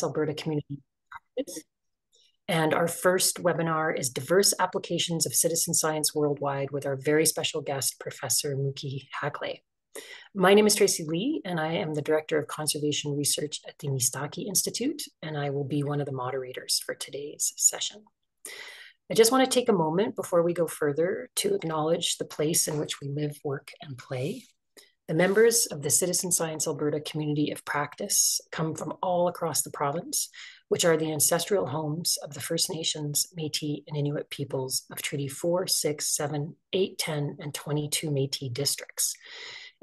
Alberta community. And our first webinar is Diverse Applications of Citizen Science Worldwide with our very special guest, Professor Muki Haklay. My name is Tracy Lee, and I am the Director of Conservation Research at the Mistaki Institute, and I will be one of the moderators for today's session. I just want to take a moment before we go further to acknowledge the place in which we live, work, and play. The members of the Citizen Science Alberta community of practice come from all across the province, which are the ancestral homes of the First Nations, Métis, and Inuit peoples of Treaty 4, 6, 7, 8, 10, and 22 Métis districts.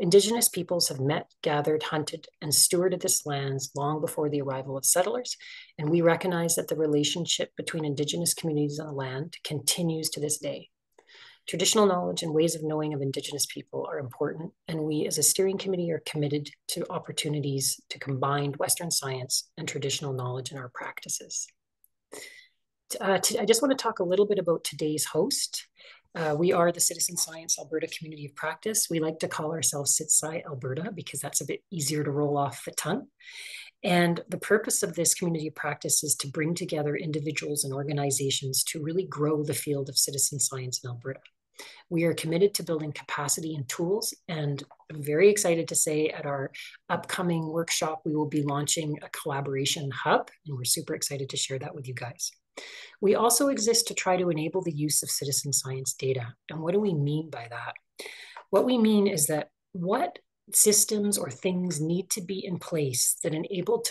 Indigenous peoples have met, gathered, hunted, and stewarded this lands long before the arrival of settlers, and we recognize that the relationship between Indigenous communities on the land continues to this day. Traditional knowledge and ways of knowing of Indigenous people are important, and we as a steering committee are committed to opportunities to combine Western science and traditional knowledge in our practices. I just want to talk a little bit about today's host. We are the Citizen Science Alberta Community of Practice. We like to call ourselves CitSci Alberta because that's a bit easier to roll off the tongue. And the purpose of this community of practice is to bring together individuals and organizations to really grow the field of citizen science in Alberta. We are committed to building capacity and tools, and I'm very excited to say at our upcoming workshop, we will be launching a collaboration hub, and we're super excited to share that with you guys. We also exist to try to enable the use of citizen science data. And what do we mean by that? What we mean is that what systems or things need to be in place that enable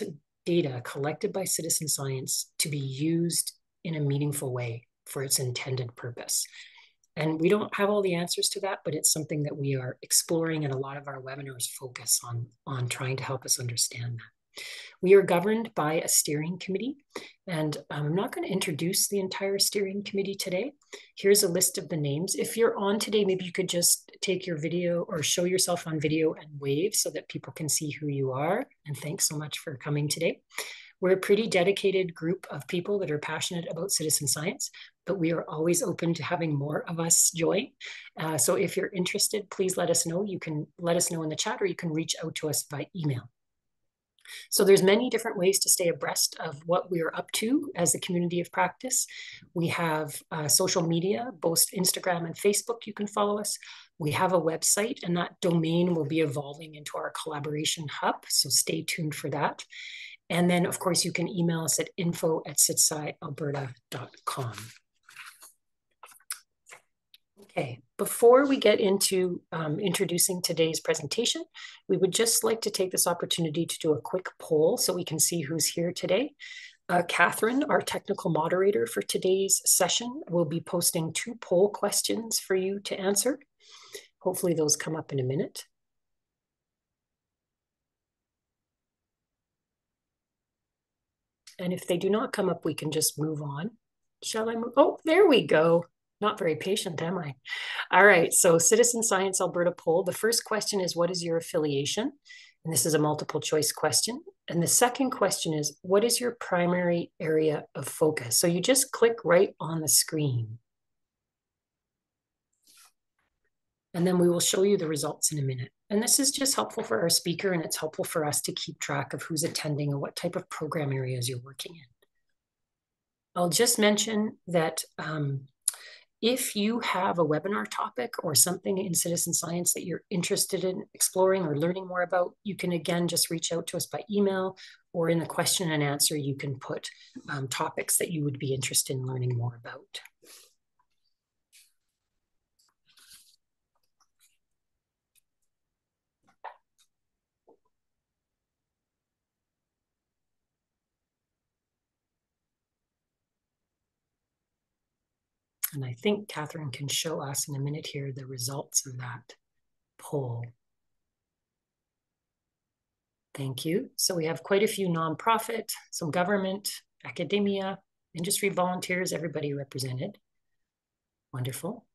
data collected by citizen science to be used in a meaningful way for its intended purpose. And we don't have all the answers to that, but it's something that we are exploring, and a lot of our webinars focus on trying to help us understand that. We are governed by a steering committee, and I'm not going to introduce the entire steering committee today. Here's a list of the names. If you're on today, maybe you could just take your video or show yourself on video and wave so that people can see who you are. And thanks so much for coming today. We're a pretty dedicated group of people that are passionate about citizen science, but we are always open to having more of us join. So if you're interested, please let us know. You can let us know in the chat, or you can reach out to us by email. So there's many different ways to stay abreast of what we are up to as a community of practice. We have social media, both Instagram and Facebook. You can follow us. We have a website, and that domain will be evolving into our collaboration hub. So stay tuned for that. And then, of course, you can email us at info@citscialberta.com. Okay, before we get into introducing today's presentation, we would just like to take this opportunity to do a quick poll so we can see who's here today. Catherine, our technical moderator for today's session, will be posting 2 poll questions for you to answer. Hopefully those come up in a minute. And if they do not come up, we can just move on. Shall I move? Oh, there we go. Not very patient, am I? All right, so Citizen Science Alberta poll. The first question is, what is your affiliation? And this is a multiple choice question. And the second question is, what is your primary area of focus? So you just click right on the screen. And then we will show you the results in a minute. And this is just helpful for our speaker, and it's helpful for us to keep track of who's attending and what type of program areas you're working in. I'll just mention that if you have a webinar topic or something in citizen science that you're interested in exploring or learning more about, you can again just reach out to us by email, or in the question and answer, you can put topics that you would be interested in learning more about. And I think Catherine can show us in a minute here the results of that poll. Thank you. So we have quite a few nonprofit, some government, academia, industry volunteers, everybody represented. Wonderful.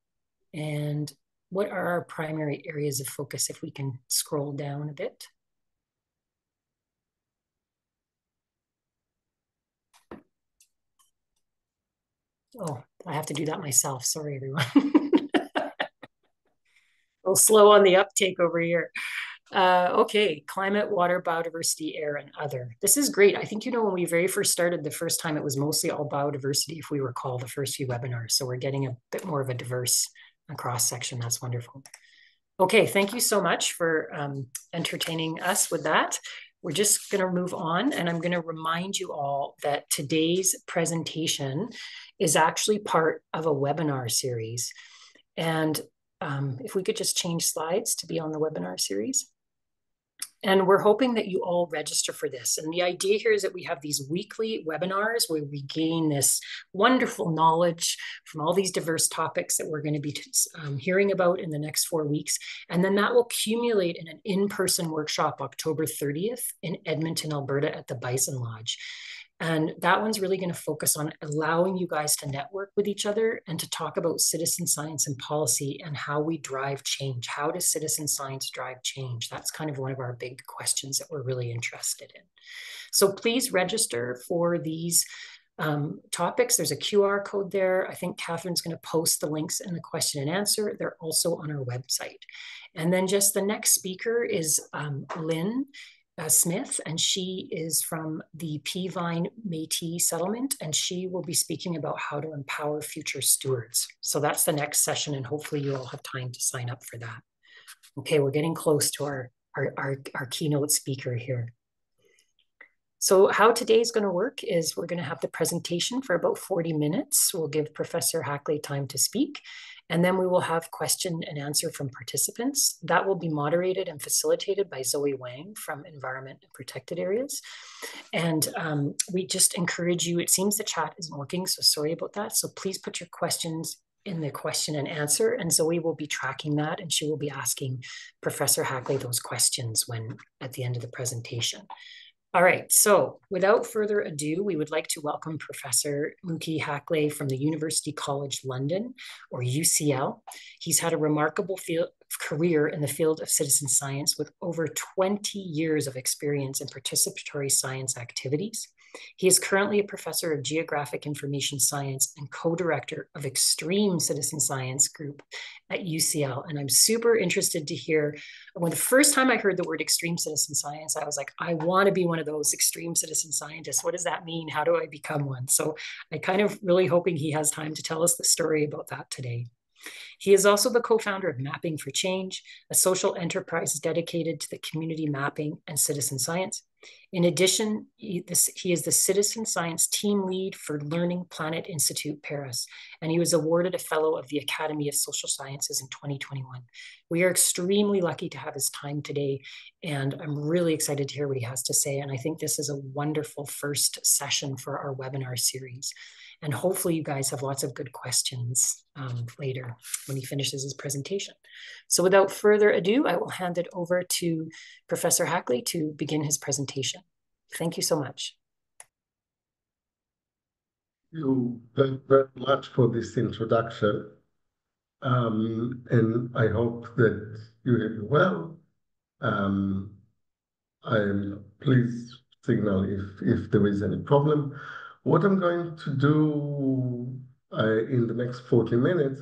And what are our primary areas of focus if we can scroll down a bit? Oh, I have to do that myself. Sorry, everyone. A little slow on the uptake over here. Okay, climate, water, biodiversity, air, and other. This is great. I think, when we very first started the first time, it was mostly all biodiversity, if we recall the first few webinars. So we're getting a bit more of a diverse cross section. That's wonderful. Okay, thank you so much for entertaining us with that. We're just going to move on, and I'm going to remind you all that today's presentation is actually part of a webinar series. And if we could just change slides to be on the webinar series. And we're hoping that you all register for this. And the idea here is that we have these weekly webinars where we gain this wonderful knowledge from all these diverse topics that we're going to be hearing about in the next 4 weeks. And then that will accumulate in an in-person workshop October 30th in Edmonton, Alberta at the Bison Lodge. And that one's really going to focus on allowing you guys to network with each other and to talk about citizen science and policy and how we drive change. How does citizen science drive change? That's kind of one of our big questions that we're really interested in. So please register for these topics. There's a QR code there. I think Catherine's going to post the links in the question and answer. They're also on our website. And then just the next speaker is Lynn Smith, and she is from the Peavine Métis settlement, and she will be speaking about how to empower future stewards. So that's the next session, and hopefully you all have time to sign up for that. Okay, we're getting close to our keynote speaker here. So how today's going to work is we're going to have the presentation for about 40 minutes. We'll give Professor Haklay time to speak, and then we will have question and answer from participants. That will be moderated and facilitated by Zoe Wang from Environment and Protected Areas. And we just encourage you, it seems the chat isn't working, so sorry about that. So please put your questions in the question and answer, and Zoe will be tracking that, and she will be asking Professor Haklay those questions at the end of the presentation. All right, so without further ado, we would like to welcome Professor Muki Haklay from the University College London, or UCL. He's had a remarkable career in the field of citizen science with over 20 years of experience in participatory science activities. He is currently a professor of Geographic Information Science and co-director of Extreme Citizen Science Group at UCL. And I'm super interested to hear, when the first time I heard the word extreme citizen science, I was like, I want to be one of those extreme citizen scientists. What does that mean? How do I become one? So I kind of really hoping he has time to tell us the story about that today. He is also the co-founder of Mapping for Change, a social enterprise dedicated to the community mapping and citizen science. In addition, he is the citizen science team lead for Learning Planet Institute Paris, and he was awarded a fellow of the Academy of Social Sciences in 2021. We are extremely lucky to have his time today, and I'm really excited to hear what he has to say. And I think this is a wonderful first session for our webinar series. And hopefully you guys have lots of good questions later when he finishes his presentation. So without further ado, I will hand it over to Professor Haklay to begin his presentation. Thank you so much. Thank you very, very much for this introduction. And I hope that you hear me well. Please signal if there is any problem. What I'm going to do in the next 40 minutes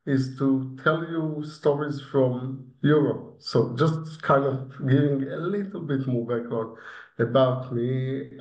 is to tell you stories from Europe. So just kind of giving a little bit more background about me.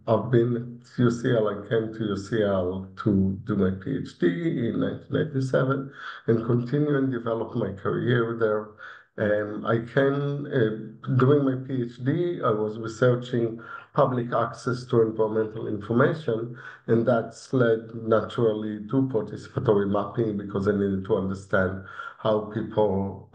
I've been at UCL. I came to UCL to do my PhD in 1997 and continue and develop my career there. I came, during my PhD, I was researching public access to environmental information, and that's led naturally to participatory mapping because I needed to understand how people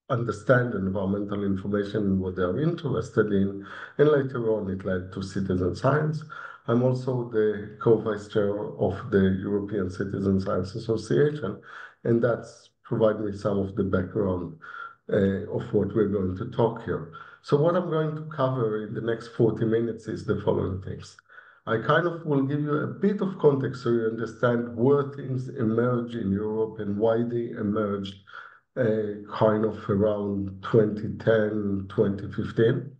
understand environmental information and what they're interested in, and later on it led to citizen science. I'm also the co-vice chair of the European Citizen Science Association, and that's provide me some of the background of what we're going to talk here. So what I'm going to cover in the next 40 minutes is the following things. I kind of will give you a bit of context so you understand where things emerge in Europe and why they emerged kind of around 2010, 2015.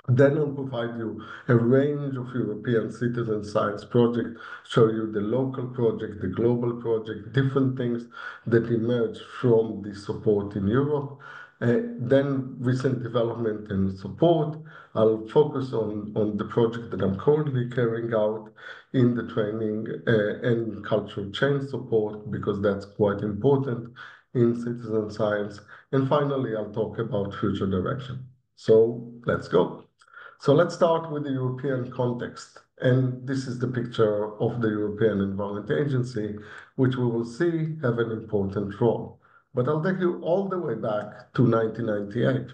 Then I'll provide you a range of European citizen science projects, show you the local project, the global project, different things that emerge from the support in Europe. Then recent development and support. I'll focus on the project that I'm currently carrying out in the training and cultural change support, because that's quite important in citizen science. And finally, I'll talk about future direction. So let's go. So let's start with the European context. And this is the picture of the European Environment Agency, which we will see have an important role. But I'll take you all the way back to 1998.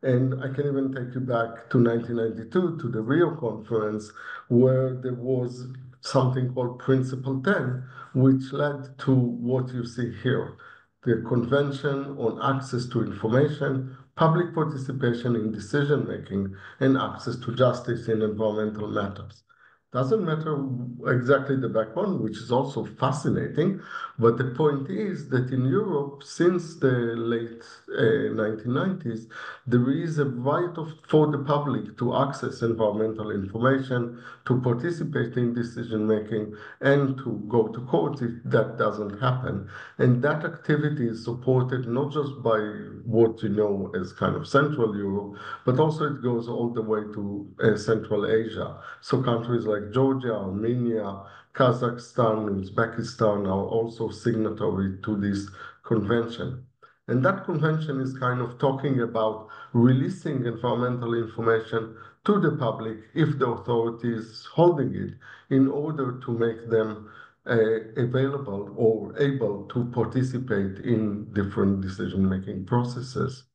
And I can even take you back to 1992 to the Rio conference, where there was something called Principle 10, which led to what you see here, the Convention on Access to Information, Public Participation in Decision-Making, and Access to Justice in Environmental Matters. Doesn't matter exactly the background, which is also fascinating, but the point is that in Europe, since the late 1990s, there is a right for the public to access environmental information, to participate in decision-making, and to go to court if that doesn't happen. And that activity is supported not just by what you know as kind of Central Europe, but also it goes all the way to Central Asia. So countries like Georgia, Armenia, Kazakhstan, Uzbekistan are also signatory to this convention. And that convention is kind of talking about releasing environmental information to the public if the authority is holding it, in order to make them available or able to participate in different decision-making processes.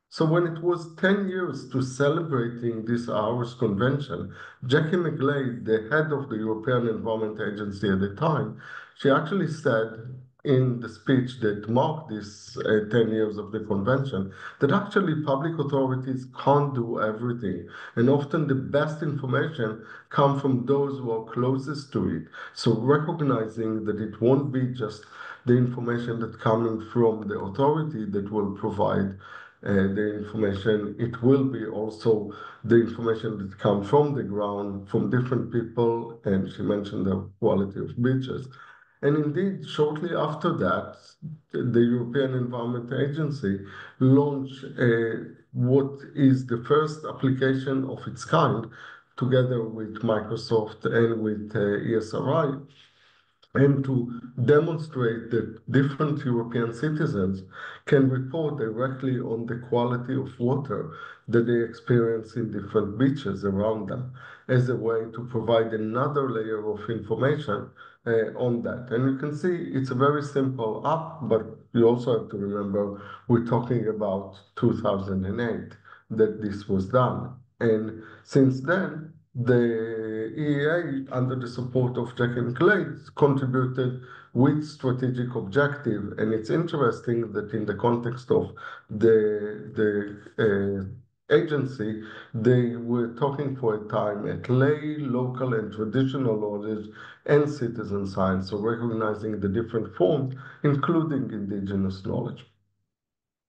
So when it was 10 years to celebrating this Aarhus Convention, Jackie McGlade, the head of the European Environment Agency at the time, she actually said in the speech that marked this 10 years of the convention, that actually public authorities can't do everything. And often the best information come from those who are closest to it. So recognizing that it won't be just the information that coming from the authority that will provide the information, it will be also the information that comes from the ground, from different people, and she mentioned the quality of beaches. And indeed, shortly after that, the European Environment Agency launched what is the first application of its kind, together with Microsoft and with ESRI, and to demonstrate that different European citizens can report directly on the quality of water that they experience in different beaches around them, as a way to provide another layer of information on that. And you can see it's a very simple app, but you also have to remember we're talking about 2008 that this was done. And since then, the EEA, under the support of Jack and Clay, contributed with strategic objective. And it's interesting that in the context of the agency, they were talking for a time at lay, local, and traditional knowledge and citizen science, so recognizing the different forms, including indigenous knowledge.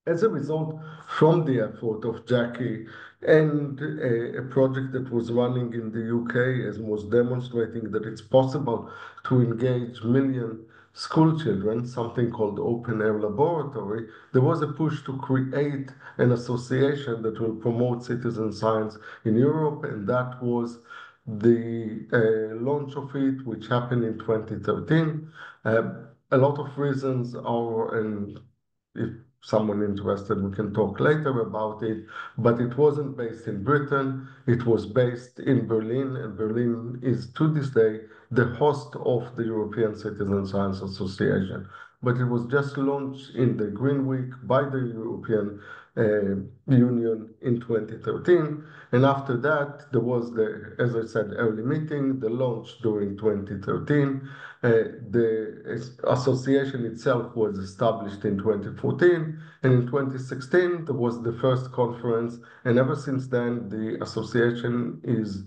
As a result, from the effort of Jackie and a project that was running in the UK, as was demonstrating that it's possible to engage million school children, something called Open Air Laboratory, there was a push to create an association that will promote citizen science in Europe, and that was the launch of it, which happened in 2013. A lot of reasons are, and if someone interested, we can talk later about it, but it wasn't based in Britain, it was based in Berlin, and Berlin is to this day the host of the European Citizen Science Association. But it was just launched in the Green Week by the European Union in 2013. And after that, there was the, as I said, early meeting, the launch during 2013. The association itself was established in 2014, and in 2016 there was the first conference, and ever since then the association is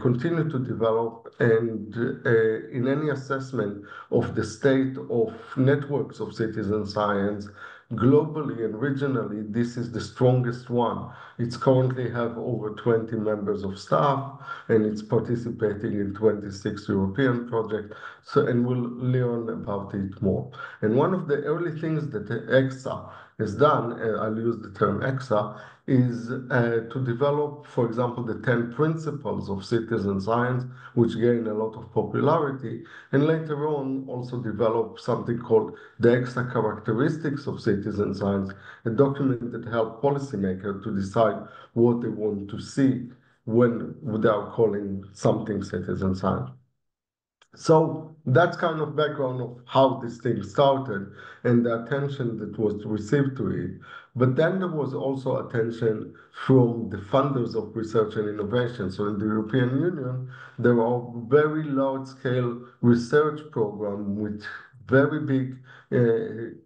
continued to develop, and in any assessment of the state of networks of citizen science globally and regionally, this is the strongest one. It's currently have over 20 members of staff, and it's participating in 26 European projects. So, and we'll learn about it more. And one of the early things that EXA has done, I'll use the term EXA, is to develop, for example, the 10 principles of citizen science, which gain a lot of popularity, and later on also develop something called the EXA characteristics of citizen science, a document that helps policymakers to decide what they want to see when they are calling something citizen science. So that's kind of background of how this thing started and the attention that was received to it. But then there was also attention from the funders of research and innovation. So in the European Union, there are very large-scale research programs with very big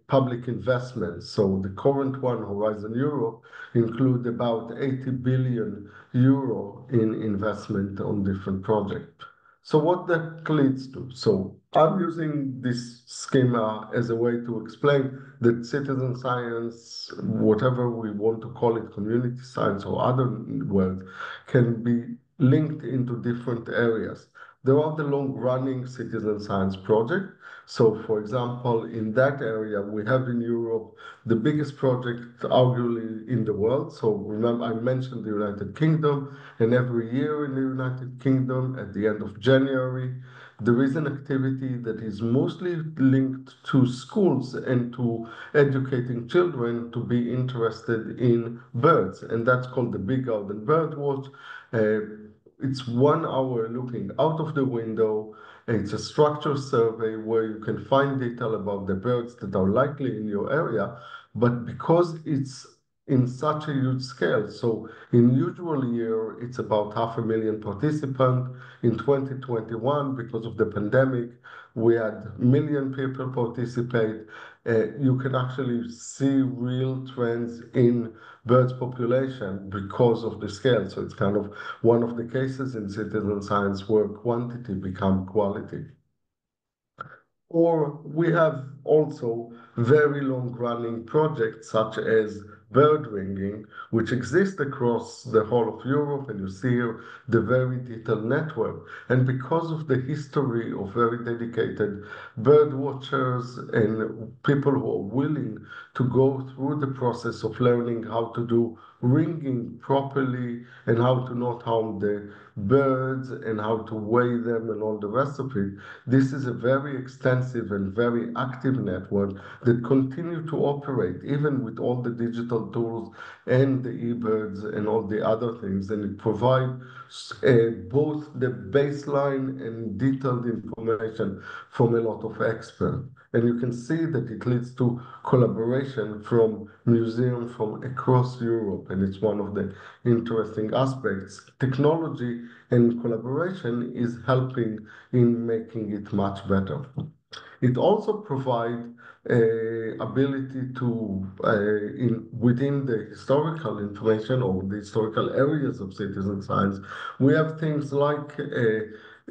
public investments. So the current one, Horizon Europe, include about 80 billion euro in investment on different projects. So what that leads to? So I'm using this schema as a way to explain that citizen science, whatever we want to call it, community science or other words, can be linked into different areas. There are the long-running citizen science project. So, for example, in that area, we have in Europe the biggest project arguably in the world. So remember, I mentioned the United Kingdom, and every year in the United Kingdom, at the end of January, there is an activity that is mostly linked to schools and to educating children to be interested in birds, and that's called the Big Garden Bird Watch. It's 1 hour looking out of the window. It's a structured survey where you can find detail about the birds that are likely in your area, but because it's in such a huge scale, so in usual year, it's about 500,000 participants. In 2021, because of the pandemic, we had million people participate. You can actually see real trends in birds population because of the scale. So it's kind of one of the cases in citizen science where quantity become quality. Or we have also very long-running projects such as bird ringing, which exist across the whole of Europe, and you see here the very detailed network. And because of the history of very dedicated bird watchers and people who are willing to go through the process of learning how to do ringing properly and how to not harm the birds and how to weigh them and all the rest of it, this is a very extensive and very active network that continue to operate even with all the digital tools and the eBirds and all the other things. And it provides both the baseline and detailed information from a lot of experts. And you can see that it leads to collaboration from museums from across Europe. And it's one of the interesting aspects. Technology and collaboration is helping in making it much better. It also provides ability to, within the historical information or the historical areas of citizen science, we have things like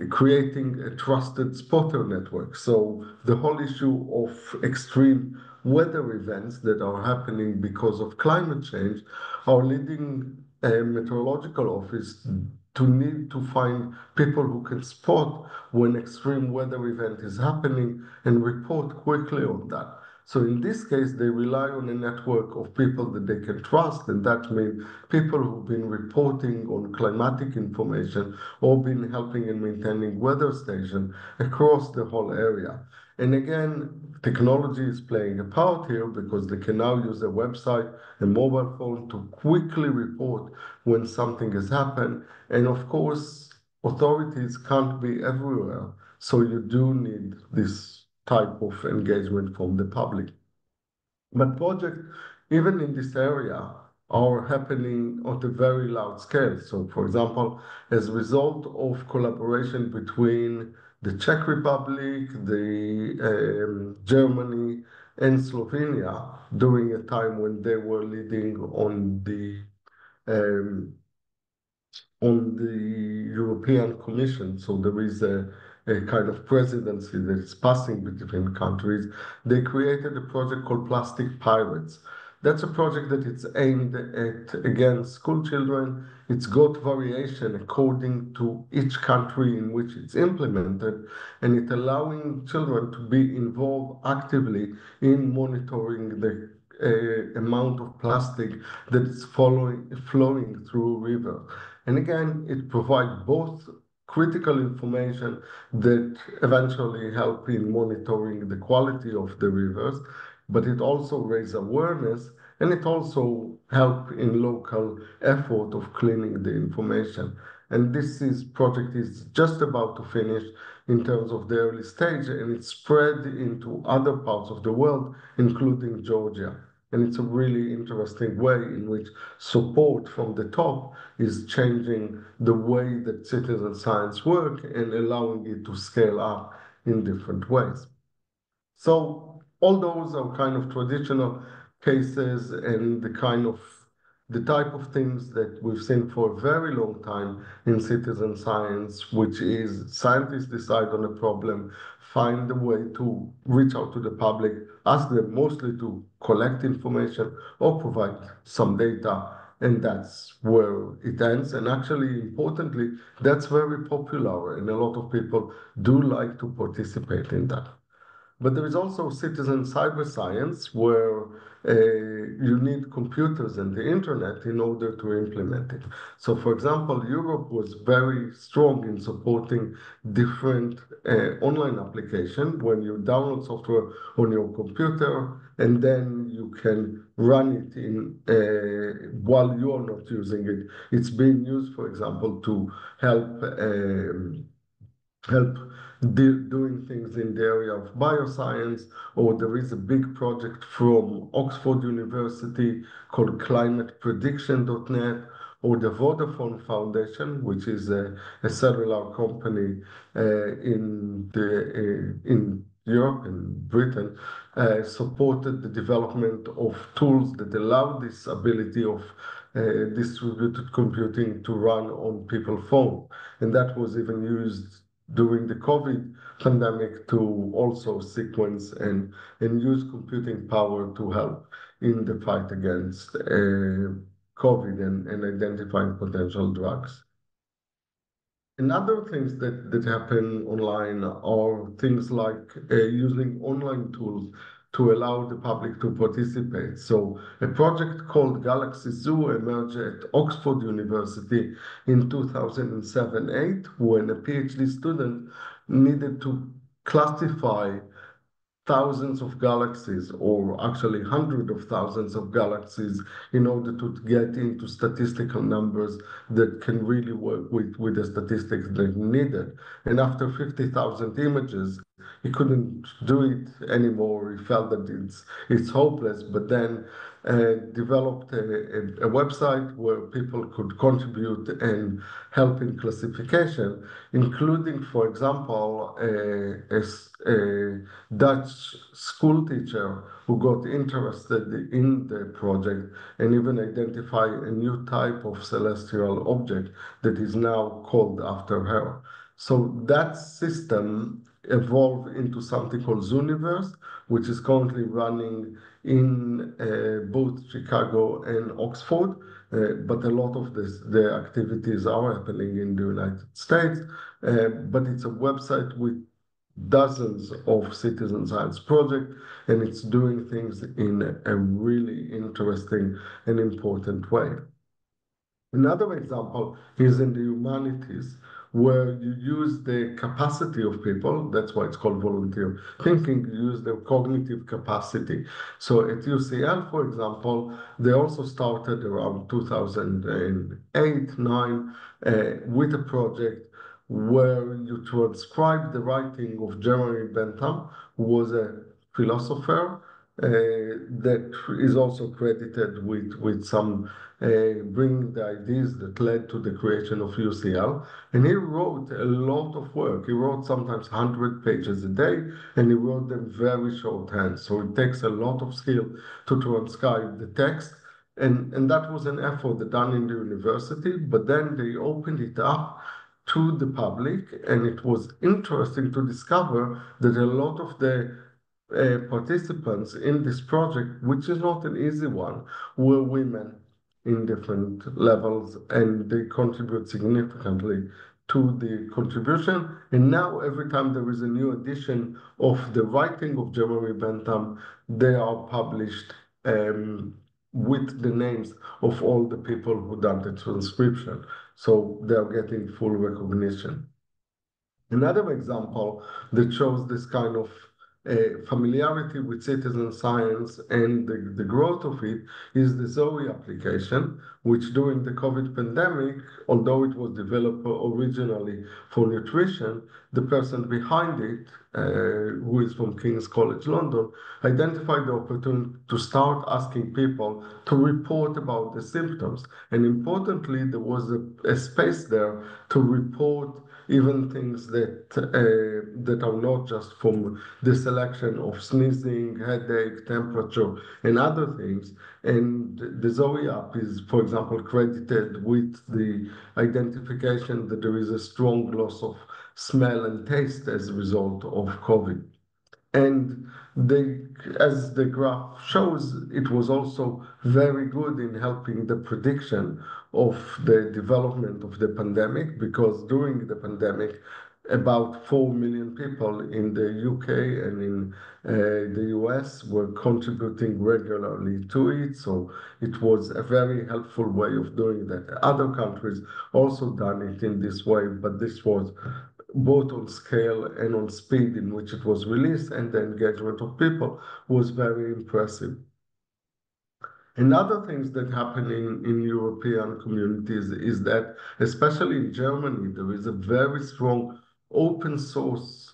creating a trusted spotter network. So the whole issue of extreme weather events that are happening because of climate change are leading a meteorological office to need to find people who can spot when extreme weather event is happening and report quickly on that. So in this case, they rely on a network of people that they can trust, and that means people who've been reporting on climatic information or been helping in maintaining weather station across the whole area. And again, technology is playing a part here because they can now use a website, a mobile phone to quickly report when something has happened. And of course, authorities can't be everywhere. So you do need this type of engagement from the public. But projects, even in this area, are happening on a very large scale. So, for example, as a result of collaboration between the Czech Republic, Germany, and Slovenia during a time when they were leading um, on the European Commission. So there is a kind of presidency that is passing between countries. They created a project called Plastic Pirates. That's a project that it's aimed at, again, school children. It's got variation according to each country in which it's implemented, and it's allowing children to be involved actively in monitoring the amount of plastic that's flowing through rivers. And again, it provides both critical information that eventually help in monitoring the quality of the rivers, but it also raises awareness and it also help in local effort of cleaning the information. And project is just about to finish in terms of the early stage, and it's spread into other parts of the world, including Georgia. And it's a really interesting way in which support from the top is changing the way that citizen science work and allowing it to scale up in different ways. So all those are kind of traditional cases and the type of things that we've seen for a very long time in citizen science, which is scientists decide on a problem, find a way to reach out to the public, ask them mostly to collect information or provide some data, and that's where it ends. And actually, importantly, that's very popular, and a lot of people do like to participate in that. But there is also citizen cyber science where you need computers and the internet in order to implement it. So, for example, Europe was very strong in supporting different online applications when you download software on your computer and then you can run it in while you are not using it. It's being used, for example, to help doing things in the area of bioscience, or there is a big project from Oxford University called climateprediction.net, or the Vodafone Foundation, which is a cellular company in Europe and Britain, supported the development of tools that allow this ability of distributed computing to run on people's phone. And that was even used during the COVID pandemic to also sequence and use computing power to help in the fight against COVID and identifying potential drugs. And other things that happen online are things like using online tools to allow the public to participate. So a project called Galaxy Zoo emerged at Oxford University in 2007-8, when a PhD student needed to classify thousands of galaxies, or actually hundreds of thousands of galaxies, in order to get into statistical numbers that can really work with the statistics that needed. And after 50,000 images, he couldn't do it anymore. He felt that it's hopeless, but then developed a website where people could contribute and help in classification, including, for example, a Dutch school teacher who got interested in the project and even identified a new type of celestial object that is now called after her. So that system evolved into something called Zooniverse, which is currently running in both Chicago and Oxford. But a lot of the activities are happening in the United States. But it's a website with dozens of citizen science projects, and it's doing things in a really interesting and important way. Another example is in the humanities, where you use the capacity of people. That's why it's called volunteer thinking. You use their cognitive capacity. So at UCL, for example, they also started around 2008, 9, with a project where you transcribe the writing of Jeremy Bentham, who was a philosopher that is also credited with some bringing the ideas that led to the creation of UCL. And he wrote a lot of work. He wrote sometimes 100 pages a day, and he wrote them very shorthand. So it takes a lot of skill to transcribe the text. And that was an effort done in the university, but then they opened it up to the public, and it was interesting to discover that a lot of the participants in this project, which is not an easy one, were women in different levels, and they contribute significantly to the contribution. And now every time there is a new edition of the writing of Jeremy Bentham, they are published with the names of all the people who done the transcription. So they are getting full recognition. Another example that shows this kind of familiarity with citizen science and the growth of it is the Zoe application, which during the COVID pandemic, although it was developed originally for nutrition, the person behind it, who is from King's College London, identified the opportunity to start asking people to report about the symptoms. And importantly, there was a space there to report even things that are not just from the selection of sneezing, headache, temperature, and other things. And the Zoe app is, for example, credited with the identification that there is a strong loss of smell and taste as a result of COVID. And as the graph shows, it was also very good in helping the prediction of the development of the pandemic, because during the pandemic, about 4 million people in the UK and in the US were contributing regularly to it. So it was a very helpful way of doing that. Other countries also done it in this way, but this was both on scale and on speed in which it was released, and the engagement of people was very impressive. And other things that happen in European communities is that, especially in Germany, there is a very strong open source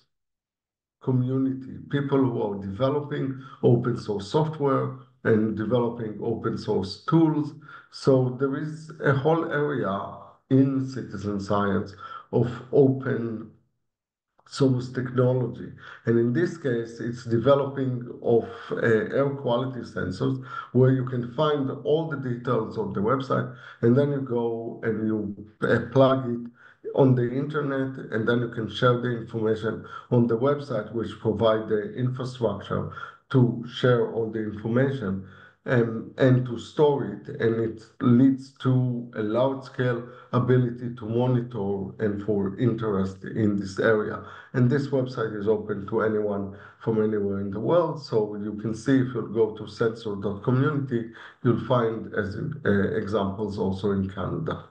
community, people who are developing open source software and developing open source tools. So there is a whole area in citizen science of open source technology. And in this case, it's developing of air quality sensors where you can find all the details of the website, and then you go and you plug it on the internet, and then you can share the information on the website, which provide the infrastructure to share all the information and to store it. And it leads to a large scale ability to monitor and for interest in this area. And this website is open to anyone from anywhere in the world. So you can see, if you go to sensor.community, you'll find as examples also in Canada.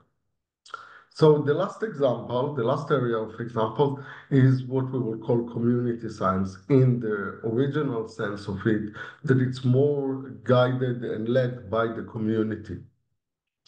So the last example, the last area of example is what we would call community science in the original sense of it, that it's more guided and led by the community.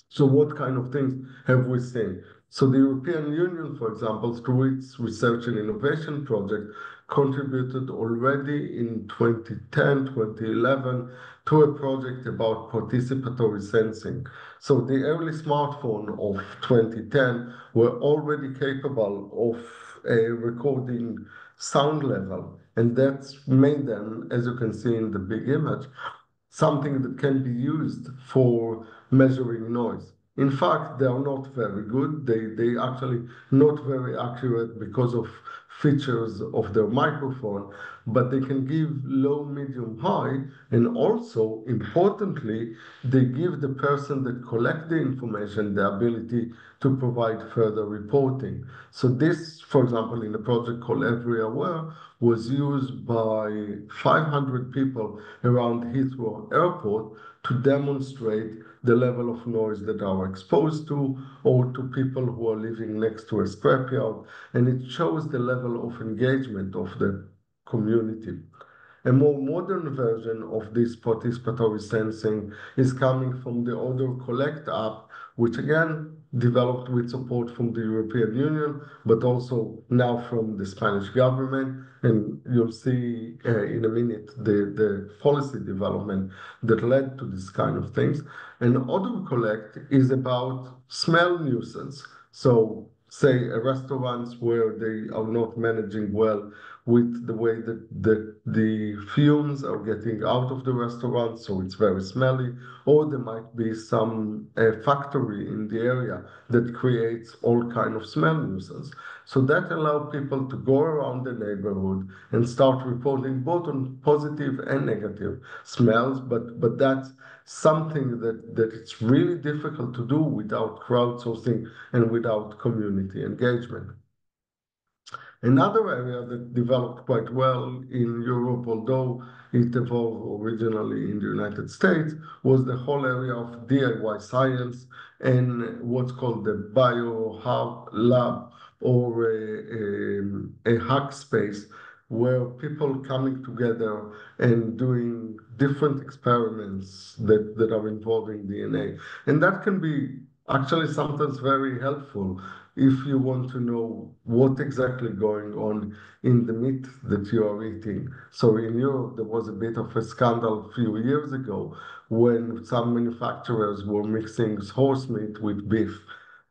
So what kind of things have we seen? So the European Union, for example, through its research and innovation project, contributed already in 2010, 2011 to a project about participatory sensing. So the early smartphone of 2010 were already capable of recording sound level, and that's made them, as you can see in the big image, something that can be used for measuring noise. In fact, they are not very good. They actually not very accurate because of features of their microphone, but they can give low, medium, high, and also, importantly, they give the person that collect the information the ability to provide further reporting. So this, for example, in a project called Every Aware, was used by 500 people around Heathrow Airport to demonstrate the level of noise that are exposed to, or to people who are living next to a scrapyard, and it shows the level of engagement of the community. A more modern version of this participatory sensing is coming from the Odor Collect app, which again developed with support from the European Union, but also now from the Spanish government. And you'll see in a minute the policy development that led to this kind of things. And Odor Collect is about smell nuisance. So say restaurants where they are not managing well with the way that the fumes are getting out of the restaurant, so it's very smelly, or there might be some factory in the area that creates all kind of smell nuisance. So that allows people to go around the neighborhood and start reporting both on positive and negative smells, but that's something that it's really difficult to do without crowdsourcing and without community engagement. Another area that developed quite well in Europe, although it evolved originally in the United States, was the whole area of DIY science and what's called the bio lab or a hack space where people coming together and doing different experiments that are involving DNA. And that can be actually sometimes very helpful if you want to know what exactly going on in the meat that you are eating. So in Europe, there was a bit of a scandal a few years ago when some manufacturers were mixing horse meat with beef.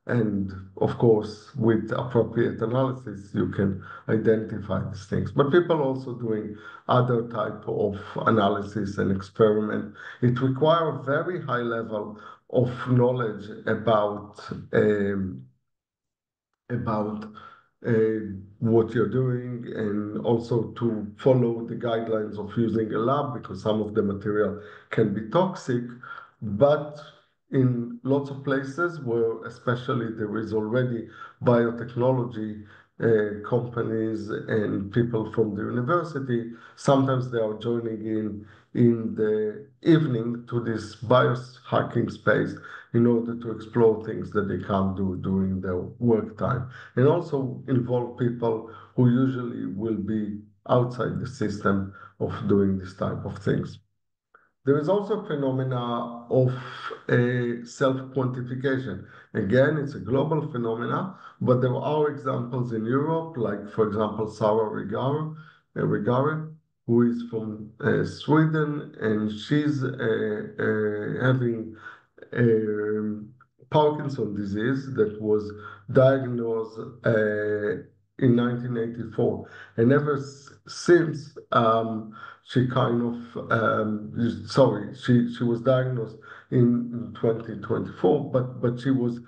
And of course, with appropriate analysis, you can identify these things. But people also doing other type of analysis and experiment. It requires a very high level of knowledge about uh, what you're doing and also to follow the guidelines of using a lab because some of the material can be toxic. But in lots of places where especially there is already biotechnology companies and people from the university, sometimes they are joining in the evening to this biohacking space in order to explore things that they can't do during their work time. And also involve people who usually will be outside the system of doing this type of things. There is also a phenomena of a self-quantification. Again, it's a global phenomena, but there are examples in Europe, like, for example, Sarah Rigare, who is from Sweden, and she's having um, Parkinson's disease that was diagnosed in 1984. And ever since, she kind of, sorry, she was diagnosed in 2024, but she was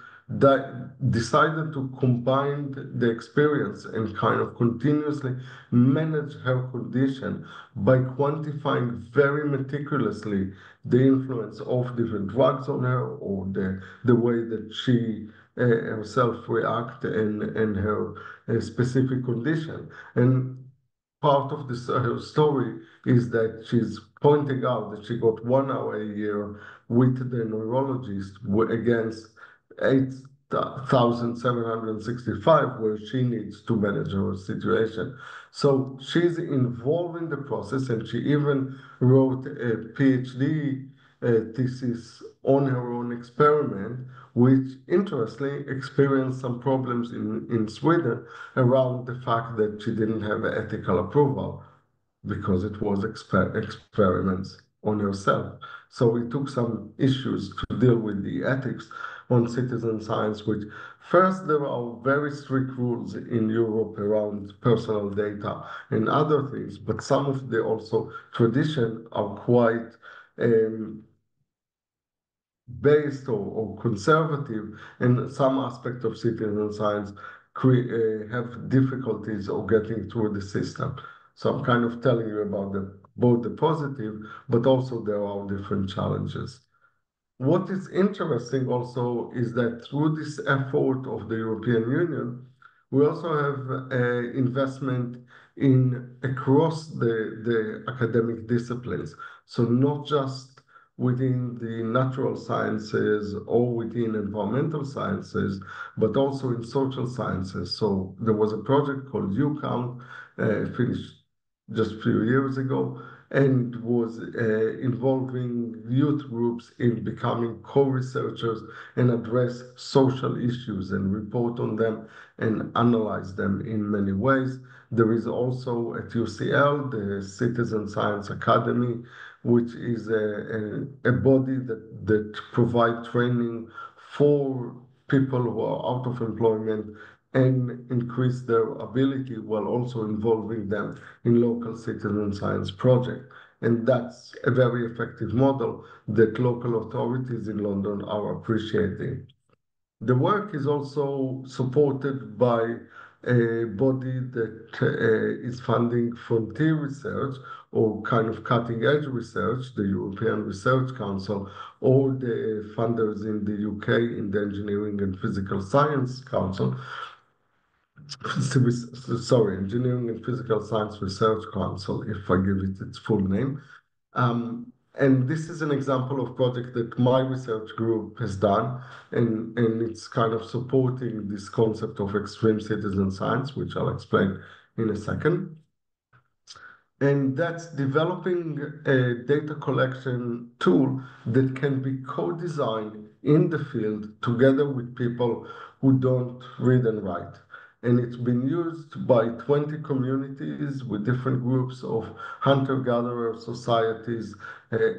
decided to combine the experience and kind of continuously manage her condition by quantifying very meticulously the influence of different drugs on her or the way that she herself react and her specific condition. And part of this story is that she's pointing out that she got 1 hour a year with the neurologist against 8,765, where she needs to manage her situation. So she's involved in the process, and she even wrote a PhD thesis on her own experiment, which interestingly experienced some problems in Sweden around the fact that she didn't have ethical approval because it was experiments on herself. So it took some issues to deal with the ethics on citizen science, which first, there are very strict rules in Europe around personal data and other things, but some of the also tradition are quite based or conservative, and some aspect of citizen science have difficulties of getting through the system. So I'm kind of telling you about both the positive, but also there are different challenges. What is interesting also is that through this effort of the European Union, we also have investment in across the academic disciplines. So not just within the natural sciences or within environmental sciences, but also in social sciences. So there was a project called UCount, finished just a few years ago, and was involving youth groups in becoming co-researchers and address social issues and report on them and analyze them in many ways. There is also at UCL the Citizen Science Academy, which is a body that provide training for people who are out of employment and increase their ability while also involving them in local citizen science project. And that's a very effective model that local authorities in London are appreciating. The work is also supported by a body that is funding frontier research or kind of cutting edge research, the European Research Council, or the funders in the UK in the Engineering and Physical Science Council, sorry, Engineering and Physical Science Research Council, if I give it its full name. And this is an example of project that my research group has done, and it's kind of supporting this concept of extreme citizen science, which I'll explain in a second. And that's developing a data collection tool that can be co-designed in the field together with people who don't read and write. And it's been used by 20 communities with different groups of hunter-gatherer societies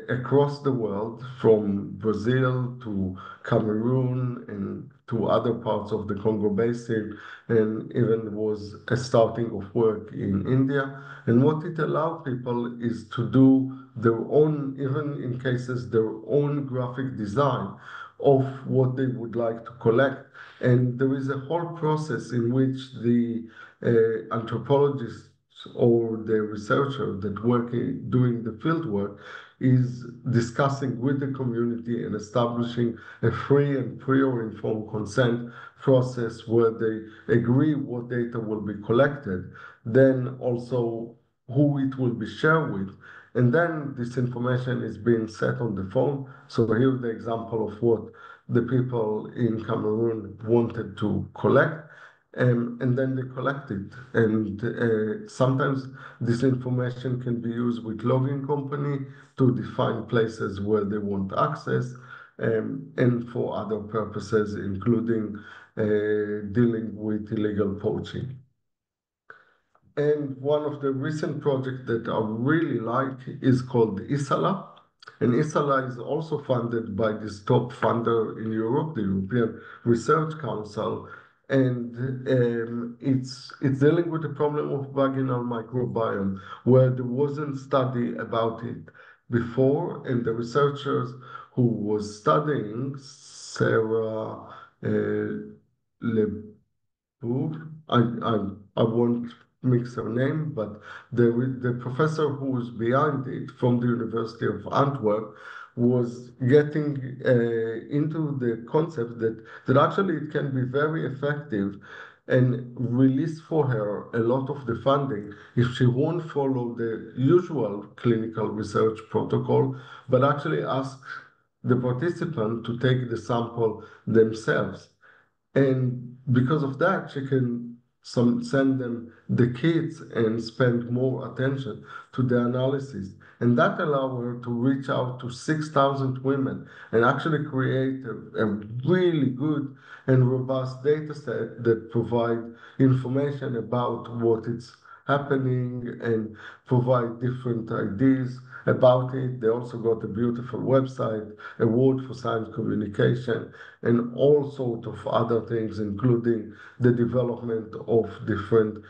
across the world, from Brazil to Cameroon and to other parts of the Congo Basin, and even was a starting of work in India. And what it allowed people is to do their own, even in cases, their own graphic design of what they would like to collect. And there is a whole process in which the anthropologists or the researcher that doing the field work is discussing with the community and establishing a free and prior informed consent process where they agree what data will be collected, then also who it will be shared with. And then this information is being set on the phone. So here's the example of what the people in Cameroon wanted to collect. And then they collect it. And sometimes this information can be used with logging company to define places where they want access, and for other purposes, including dealing with illegal poaching. And one of the recent projects that I really like is called ISALA. And ISALA is also funded by this top funder in Europe, the European Research Council. And it's dealing with the problem of vaginal microbiome, where there wasn't study about it before. And the researchers who was studying, Sarah Le I won't mix her name, but the professor who was behind it from the University of Antwerp was getting into the concept that actually it can be very effective and release for her a lot of the funding if she won't follow the usual clinical research protocol, but actually ask the participant to take the sample themselves. And because of that, she can send them the kits and spend more attention to the analysis. And that allowed her to reach out to 6,000 women and actually create a really good and robust data set that provide information about what is happening and provide different ideas about it. They also got a beautiful website, award for science communication, and all sorts of other things, including the development of different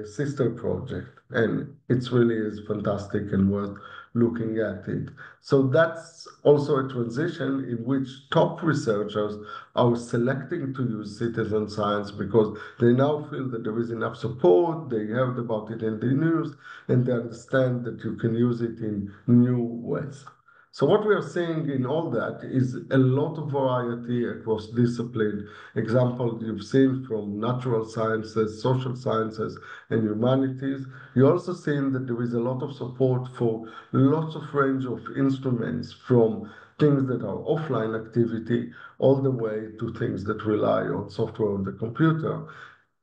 sister projects. And it's really is fantastic and worth looking at it. So that's also a transition in which top researchers are selecting to use citizen science because they now feel that there is enough support, they heard about it in the news, and they understand that you can use it in new ways. So what we are seeing in all that is a lot of variety across discipline. Example you've seen from natural sciences, social sciences, and humanities. You're also seeing that there is a lot of support for lots of range of instruments, from things that are offline activity all the way to things that rely on software on the computer.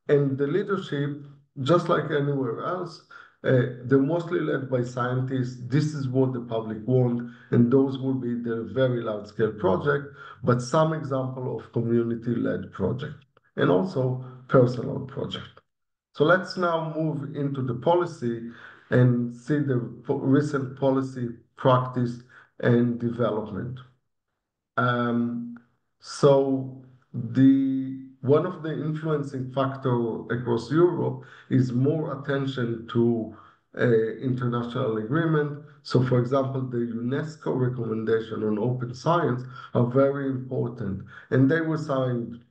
And the leadership, just like anywhere else, they're mostly led by scientists. This is what the public want, and those will be the very large-scale project, but some example of community-led project, and also personal project. So let's now move into the policy and see the recent policy practice and development. So one of the influencing factor across Europe is more attention to international agreement. So, for example, the UNESCO recommendation on open science are very important, and they were signed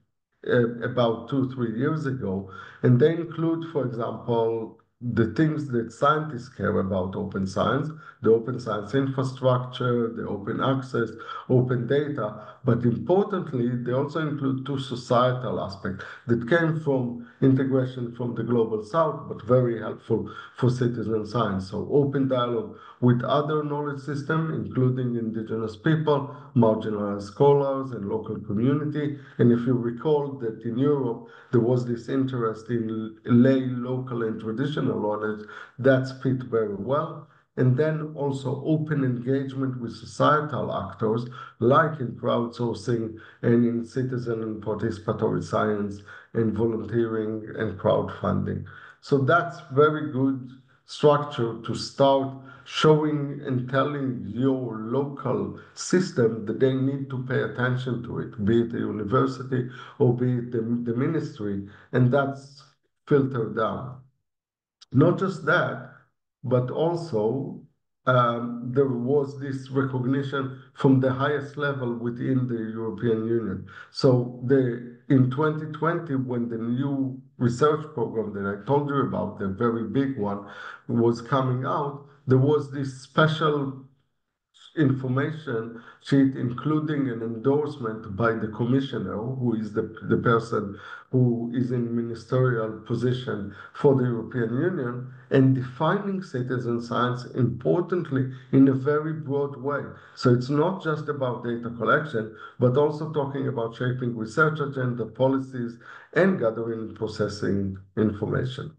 about 2-3 years ago, and they include, for example, the things that scientists care about open science, the open science infrastructure, the open access, open data, but importantly, they also include two societal aspects that came from integration from the global south, but very helpful for citizen science. So open dialogue with other knowledge systems, including indigenous people, marginalized scholars, and local community. And if you recall that in Europe, there was this interest in lay, local, and traditional knowledge, that's fit very well. And then also open engagement with societal actors, like in crowdsourcing and in citizen and participatory science and volunteering and crowdfunding. So that's very good structure to start showing and telling your local system that they need to pay attention to it, be it the university or be it the ministry, and that's filtered down. Not just that, but also there was this recognition from the highest level within the European Union. So in 2020, when the new research program that I told you about, the very big one, was coming out, there was this special information sheet, including an endorsement by the commissioner, who is the person who is in ministerial position for the European Union, and defining citizen science importantly in a very broad way. So it's not just about data collection, but also talking about shaping research agenda, policies, and gathering and processing information.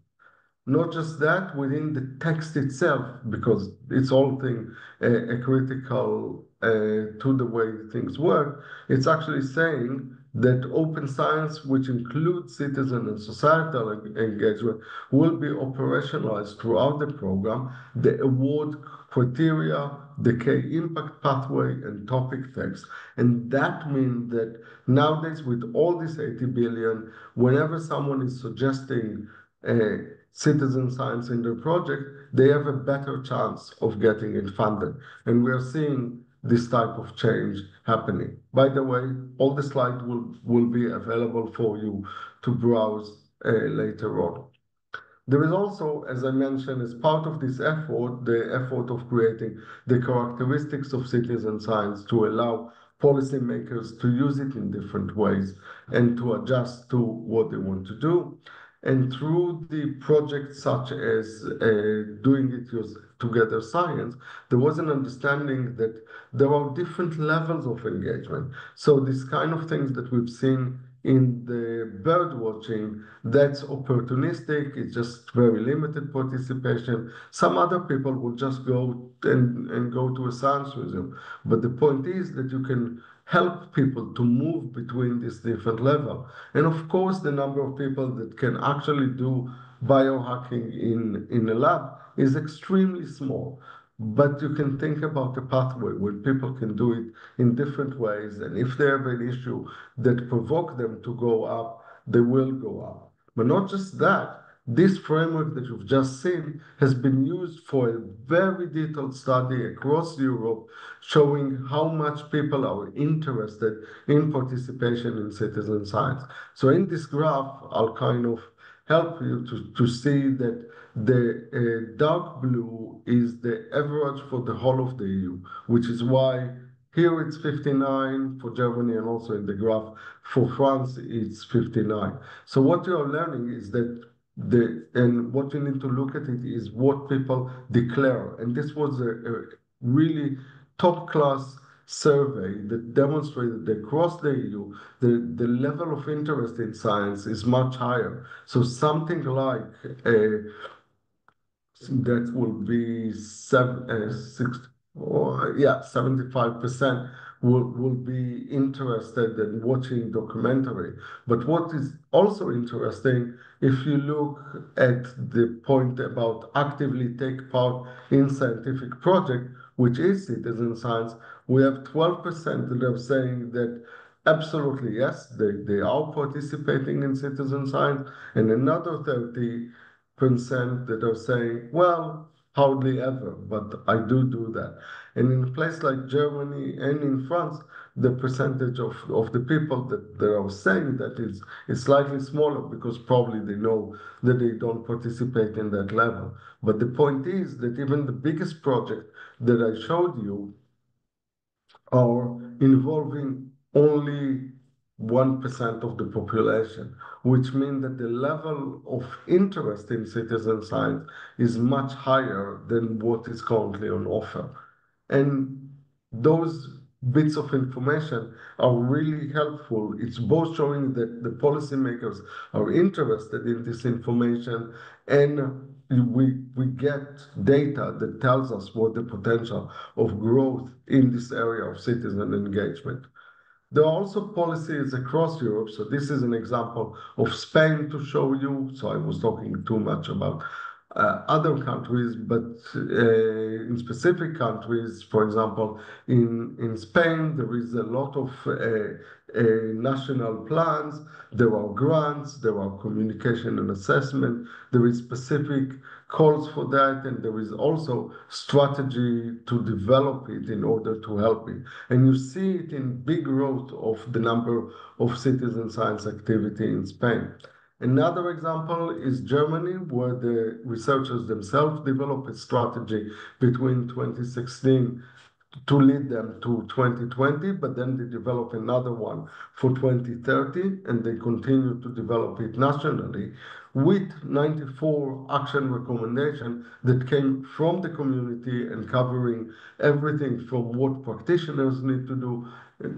Not just that, within the text itself, because it's all thing a critical to the way things work, it's actually saying that open science, which includes citizen and societal engagement, will be operationalized throughout the program. The award criteria, the key impact pathway, and topic text. And that means that nowadays, with all this 80 billion, whenever someone is suggesting citizen science in their project, they have a better chance of getting it funded. And we are seeing this type of change happening. By the way, all the slides will be available for you to browse later on. There is also, as I mentioned, as part of this effort, the effort of creating the characteristics of citizen science to allow policymakers to use it in different ways and to adjust to what they want to do. And through the projects such as Doing It Together Science, there was an understanding that there are different levels of engagement. So these kind of things that we've seen in the bird watching, that's opportunistic, it's just very limited participation. Some other people will just go and go to a science museum. But the point is that you can help people to move between this different level. And of course, the number of people that can actually do biohacking in a lab is extremely small. But you can think about a pathway where people can do it in different ways. And if they have an issue that provoke them to go up, they will go up. But not just that, this framework that you've just seen has been used for a very detailed study across Europe, showing how much people are interested in participation in citizen science. So in this graph, I'll kind of help you to see that the dark blue is the average for the whole of the EU, which is why here it's 59 for Germany, and also in the graph for France, it's 59. So what you are learning is that and what you need to look at it is what people declare. And this was a really top class survey that demonstrated that across the EU, the level of interest in science is much higher. So something like that will be 75% will be interested in watching documentary. But what is also interesting, if you look at the point about actively take part in scientific project, which is citizen science, we have 12% that are saying that absolutely yes, they are participating in citizen science, and another 30% that are saying, well, hardly ever, but I do that. And in a place like Germany and in France, the percentage of the people that are saying that is slightly smaller, because probably they know that they don't participate in that level. But the point is that even the biggest project that I showed you are involving only 1% of the population, which means that the level of interest in citizen science is much higher than what is currently on offer. And those bits of information are really helpful. It's both showing that the policymakers are interested in this information, and we get data that tells us what the potential of growth in this area of citizen engagement. There are also policies across Europe. So this is an example of Spain to show you. So I was talking too much about other countries, but in specific countries, for example, in Spain, there is a lot of national plans, there are grants, there are communication and assessment, there is specific calls for that, and there is also strategy to develop it in order to help it. And you see it in big growth of the number of citizen science activity in Spain. Another example is Germany, where the researchers themselves developed a strategy between 2016 to lead them to 2020, but then they develop another one for 2030, and they continue to develop it nationally with 94 action recommendations that came from the community and covering everything from what practitioners need to do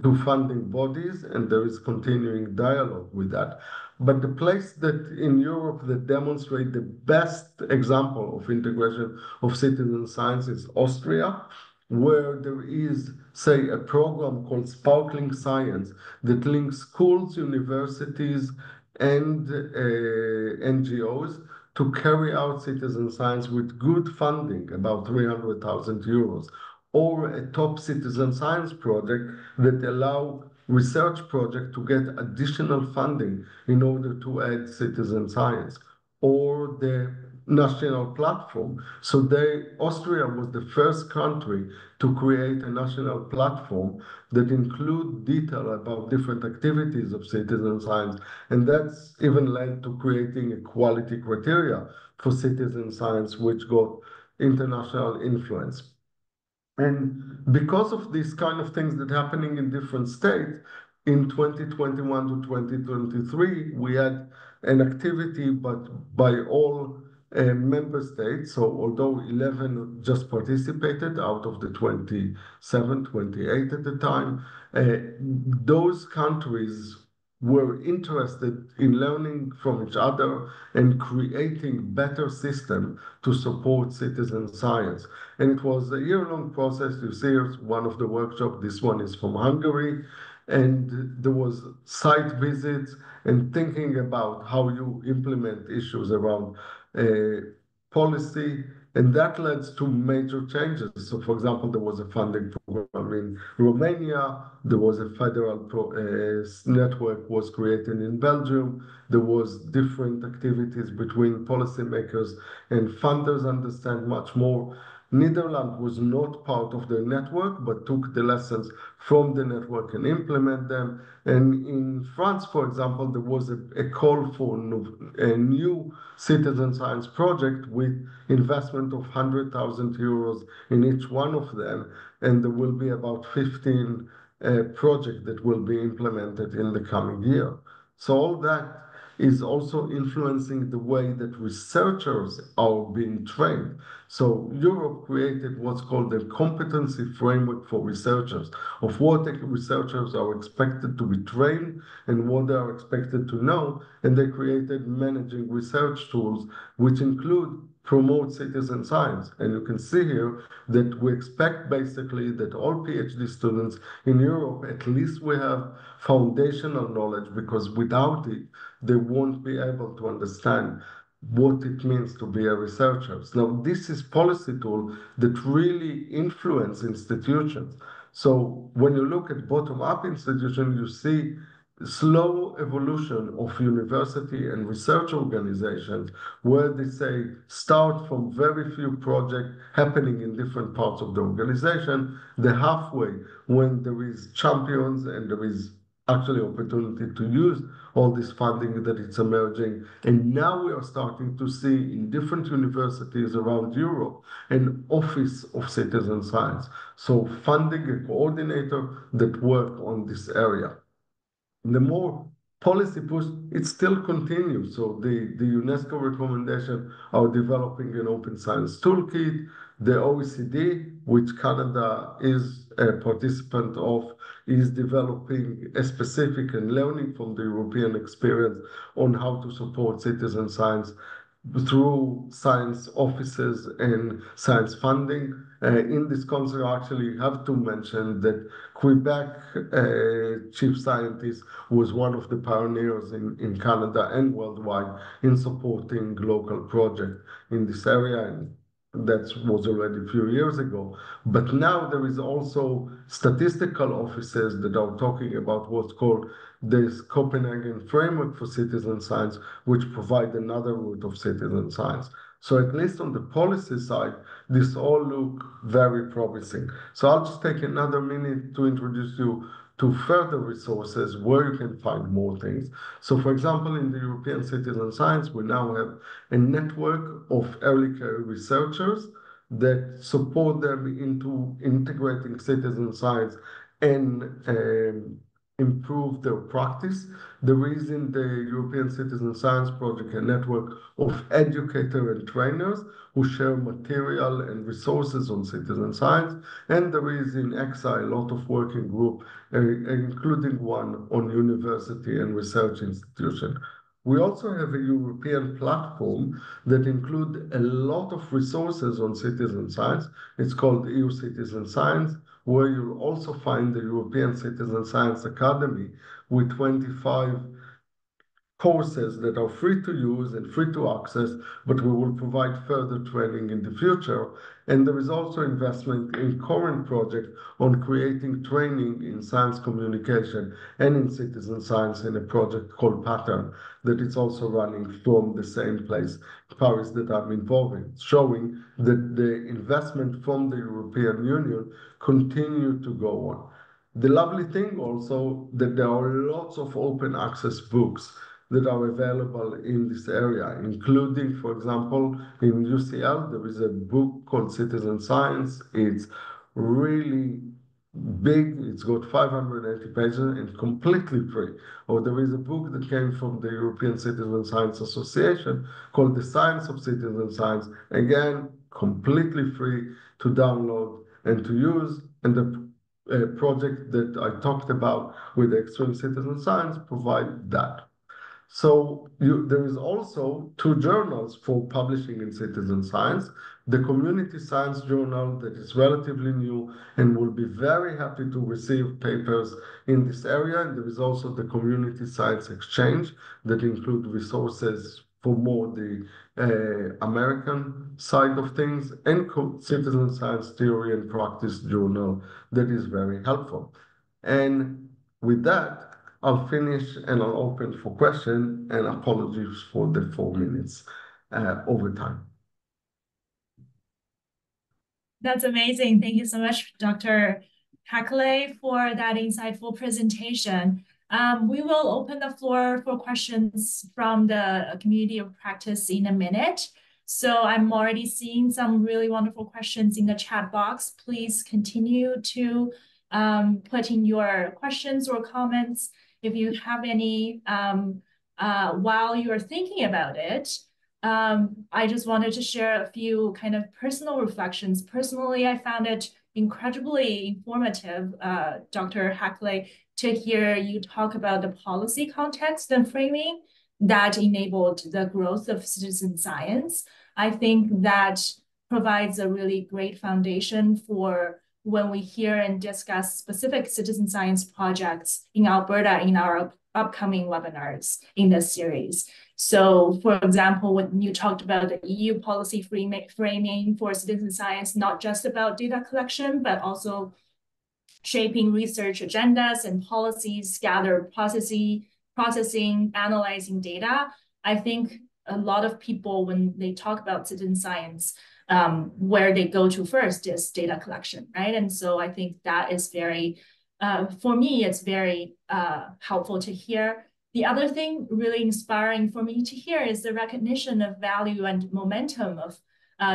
to funding bodies, and there is continuing dialogue with that. But the place that in Europe that demonstrate the best example of integration of citizen science is Austria, where there is, say, a program called Sparkling Science that links schools, universities, and NGOs to carry out citizen science with good funding, about 300,000 euros, or a top citizen science project that allow research project to get additional funding in order to add citizen science, or the national platform. So Austria was the first country to create a national platform that include detail about different activities of citizen science. And that's even led to creating a quality criteria for citizen science, which got international influence. And because of these kind of things that happening in different states, in 2021 to 2023, we had an activity, but by all member states. So although 11 just participated out of the 27, 28 at the time, those countries were interested in learning from each other and creating better system to support citizen science. And it was a year-long process. You see one of the workshops, this one is from Hungary, and there was site visits and thinking about how you implement issues around policy, and that led to major changes. So, for example, there was a funding program in Romania, there was a federal network was created in Belgium, there was different activities between policymakers and funders understand much more. Netherlands was not part of the network, but took the lessons from the network and implement them. And in France, for example, there was a call for a new citizen science project with investment of 100,000 euros in each one of them. And there will be about 15 projects that will be implemented in the coming year. So all that is also influencing the way that researchers are being trained. So Europe created what's called the competency framework for researchers, of what the researchers are expected to be trained and what they are expected to know. And they created managing research tools, which include promote citizen science. And you can see here that we expect basically that all PhD students in Europe, at least we have foundational knowledge, because without it, they won't be able to understand what it means to be a researcher. Now, this is policy tool that really influence institutions. So when you look at bottom-up institutions, you see slow evolution of university and research organizations where they say start from very few projects happening in different parts of the organization, the halfway when there is champions and there is actually opportunity to use all this funding that it's emerging. And now we are starting to see in different universities around Europe an office of citizen science. So funding a coordinator that work on this area. the more policy push, it still continues. So the UNESCO recommendation are developing an open science toolkit. The OECD, which Canada is a participant of, is developing a specific and learning from the European experience on how to support citizen science through science offices and science funding. In this concert, I actually have to mention that Quebec chief scientist was one of the pioneers in Canada and worldwide in supporting local projects in this area. And that was already a few years ago. But now there is also statistical offices that are talking about what's called this Copenhagen Framework for Citizen Science, which provide another route of citizen science. So at least on the policy side, this all look very promising. So I'll just take another minute to introduce you to further resources where you can find more things. So for example, in the European Citizen Science, we now have a network of early career researchers that support them into integrating citizen science and improve their practice. There is in the European Citizen Science Project a network of educators and trainers who share material and resources on citizen science. And there is in EXA a lot of working group, including one on university and research institution. We also have a European platform that includes a lot of resources on citizen science. It's called EU Citizen Science, where you'll also find the European Citizen Science Academy with 25 courses that are free to use and free to access, but we will provide further training in the future. And there is also investment in current project on creating training in science communication and in citizen science in a project called Pattern that is also running from the same place, Paris, that I'm involved in, showing that the investment from the European Union continue to go on. The lovely thing also that there are lots of open access books that are available in this area, including, for example, in UCL, there is a book called Citizen Science. It's really big. It's got 580 pages and completely free. Or there is a book that came from the European Citizen Science Association called The Science of Citizen Science. Again, completely free to download and to use. And the project that I talked about with Extreme Citizen Science provide that. So there is also two journals for publishing in citizen science. The Community Science Journal that is relatively new and will be very happy to receive papers in this area. And there is also the Community Science Exchange that include resources for more the American side of things, and Citizen Science Theory and Practice Journal that is very helpful. And with that, I'll finish and I'll open for question, and apologies for the 4 minutes over time. That's amazing. Thank you so much, Dr. Haklay, for that insightful presentation. We will open the floor for questions from the community of practice in a minute. So I'm already seeing some really wonderful questions in the chat box. Please continue to put in your questions or comments if you have any while you're thinking about it. I just wanted to share a few kind of personal reflections. Personally, I found it incredibly informative, Dr. Haklay, to hear you talk about the policy context and framing that enabled the growth of citizen science. I think that provides a really great foundation for when we hear and discuss specific citizen science projects in Alberta in our upcoming webinars in this series. So, for example, when you talked about the EU policy framing for citizen science, not just about data collection, but also shaping research agendas and policies, processing, analyzing data. I think a lot of people, when they talk about citizen science, where they go to first is data collection, right? And so I think that is very, for me, it's very helpful to hear. The other thing really inspiring for me to hear is the recognition of value and momentum of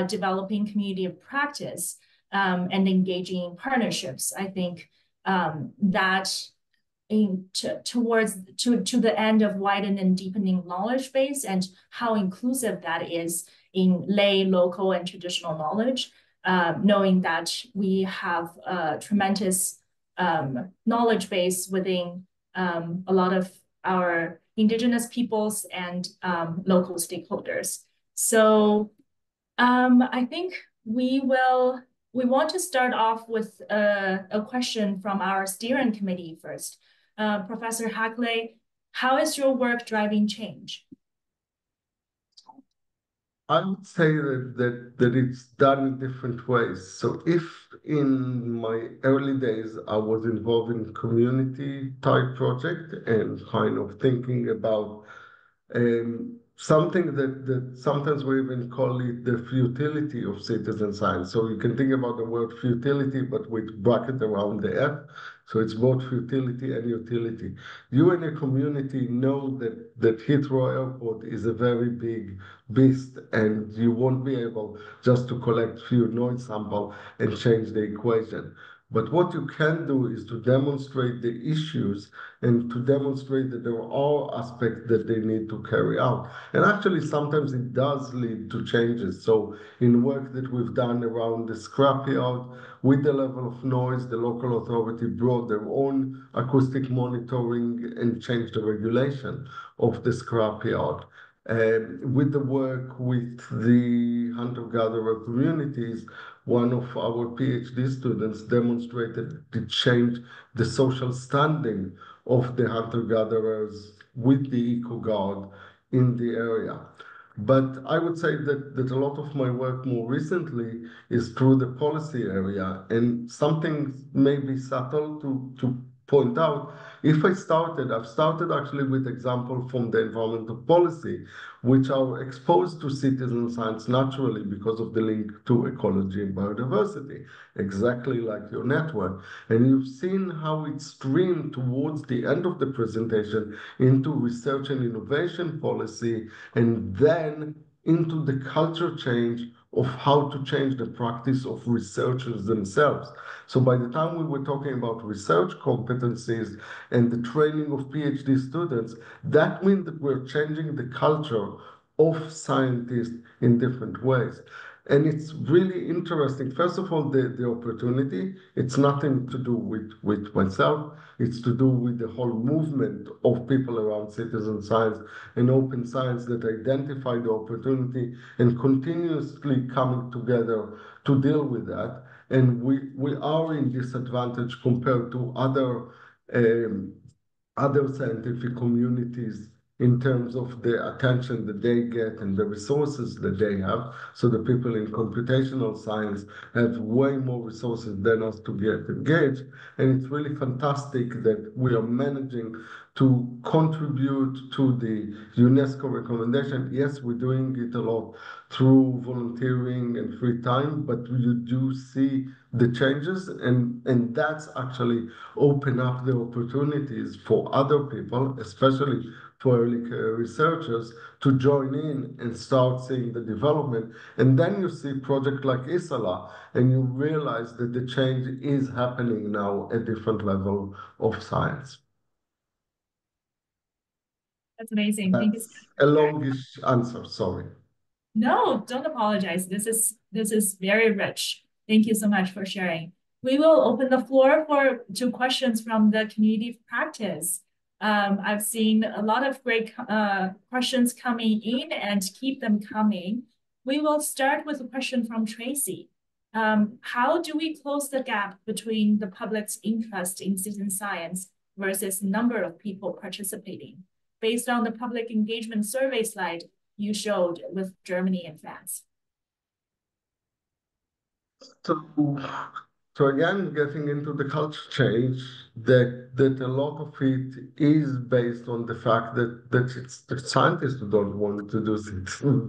developing community of practice and engaging in partnerships. I think that towards the end of widen and deepening knowledge base, and how inclusive that is in lay, local, and traditional knowledge, knowing that we have a tremendous knowledge base within a lot of our indigenous peoples and local stakeholders. So I think we want to start off with a question from our steering committee first. Professor Haklay, how is your work driving change? I would say that it's done in different ways. So if in my early days I was involved in community type project and kind of thinking about something that sometimes we even call it the futility of citizen science. So you can think about the word futility, but with bracket around the F. So it's both futility and utility. You and your community know that Heathrow Airport is a very big beast, and you won't be able just to collect few noise sample and change the equation. But what you can do is to demonstrate the issues and to demonstrate that there are aspects that they need to carry out. And actually, sometimes it does lead to changes. So in work that we've done around the scrapyard, with the level of noise, the local authority brought their own acoustic monitoring and changed the regulation of the scrapyard. With the work with the hunter-gatherer communities, one of our PhD students demonstrated to change the social standing of the hunter-gatherers with the eco-guard in the area. But I would say that a lot of my work more recently is through the policy area, and something maybe subtle to point out. I've started actually with example from the environmental policy, which are exposed to citizen science naturally because of the link to ecology and biodiversity, exactly like your network. And you've seen how it streamed towards the end of the presentation into research and innovation policy, and then into the culture change of how to change the practice of researchers themselves. So by the time we were talking about research competencies and the training of PhD students, that means that we're changing the culture of scientists in different ways. And it's really interesting. First of all, the opportunity, it's nothing to do with myself. It's to do with the whole movement of people around citizen science and open science that identify the opportunity and continuously coming together to deal with that. And we are in disadvantage compared to other scientific communities in terms of the attention that they get and the resources that they have. So the people in computational science have way more resources than us to get engaged. And it's really fantastic that we are managing to contribute to the UNESCO recommendation. Yes, we're doing it a lot through volunteering and free time, but you do see the changes, and that's actually open up the opportunities for other people, especially for early career researchers, to join in and start seeing the development. And then you see projects like ISALA, and you realize that the change is happening now at different level of science. That's amazing. Thank you so That's much a for sharing. longish answer, sorry. No, don't apologize. This is very rich. Thank you so much for sharing. We will open the floor to questions from the community of practice. I've seen a lot of great questions coming in, and keep them coming. We will start with a question from Tracy. How do we close the gap between the public's interest in citizen science versus number of people participating? Based on the public engagement survey slide you showed with Germany and France. So again, getting into the culture change, that a lot of it is based on the fact that it's the scientists who don't want to do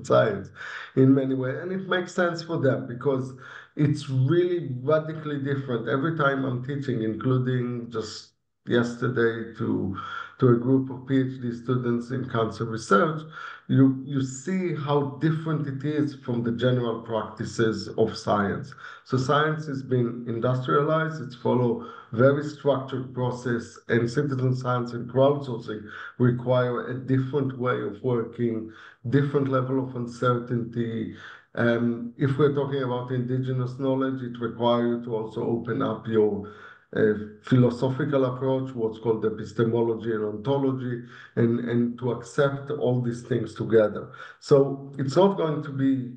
science in many ways. And it makes sense for them because it's really radically different. Every time I'm teaching, including just yesterday to to a group of PhD students in cancer research, you see how different it is from the general practices of science. So science has been industrialized, it's follow very structured process, and citizen science and crowdsourcing require a different way of working, different level of uncertainty. If we're talking about indigenous knowledge, it requires you to also open up your philosophical approach, what's called epistemology and ontology, and to accept all these things together. So it's not going to be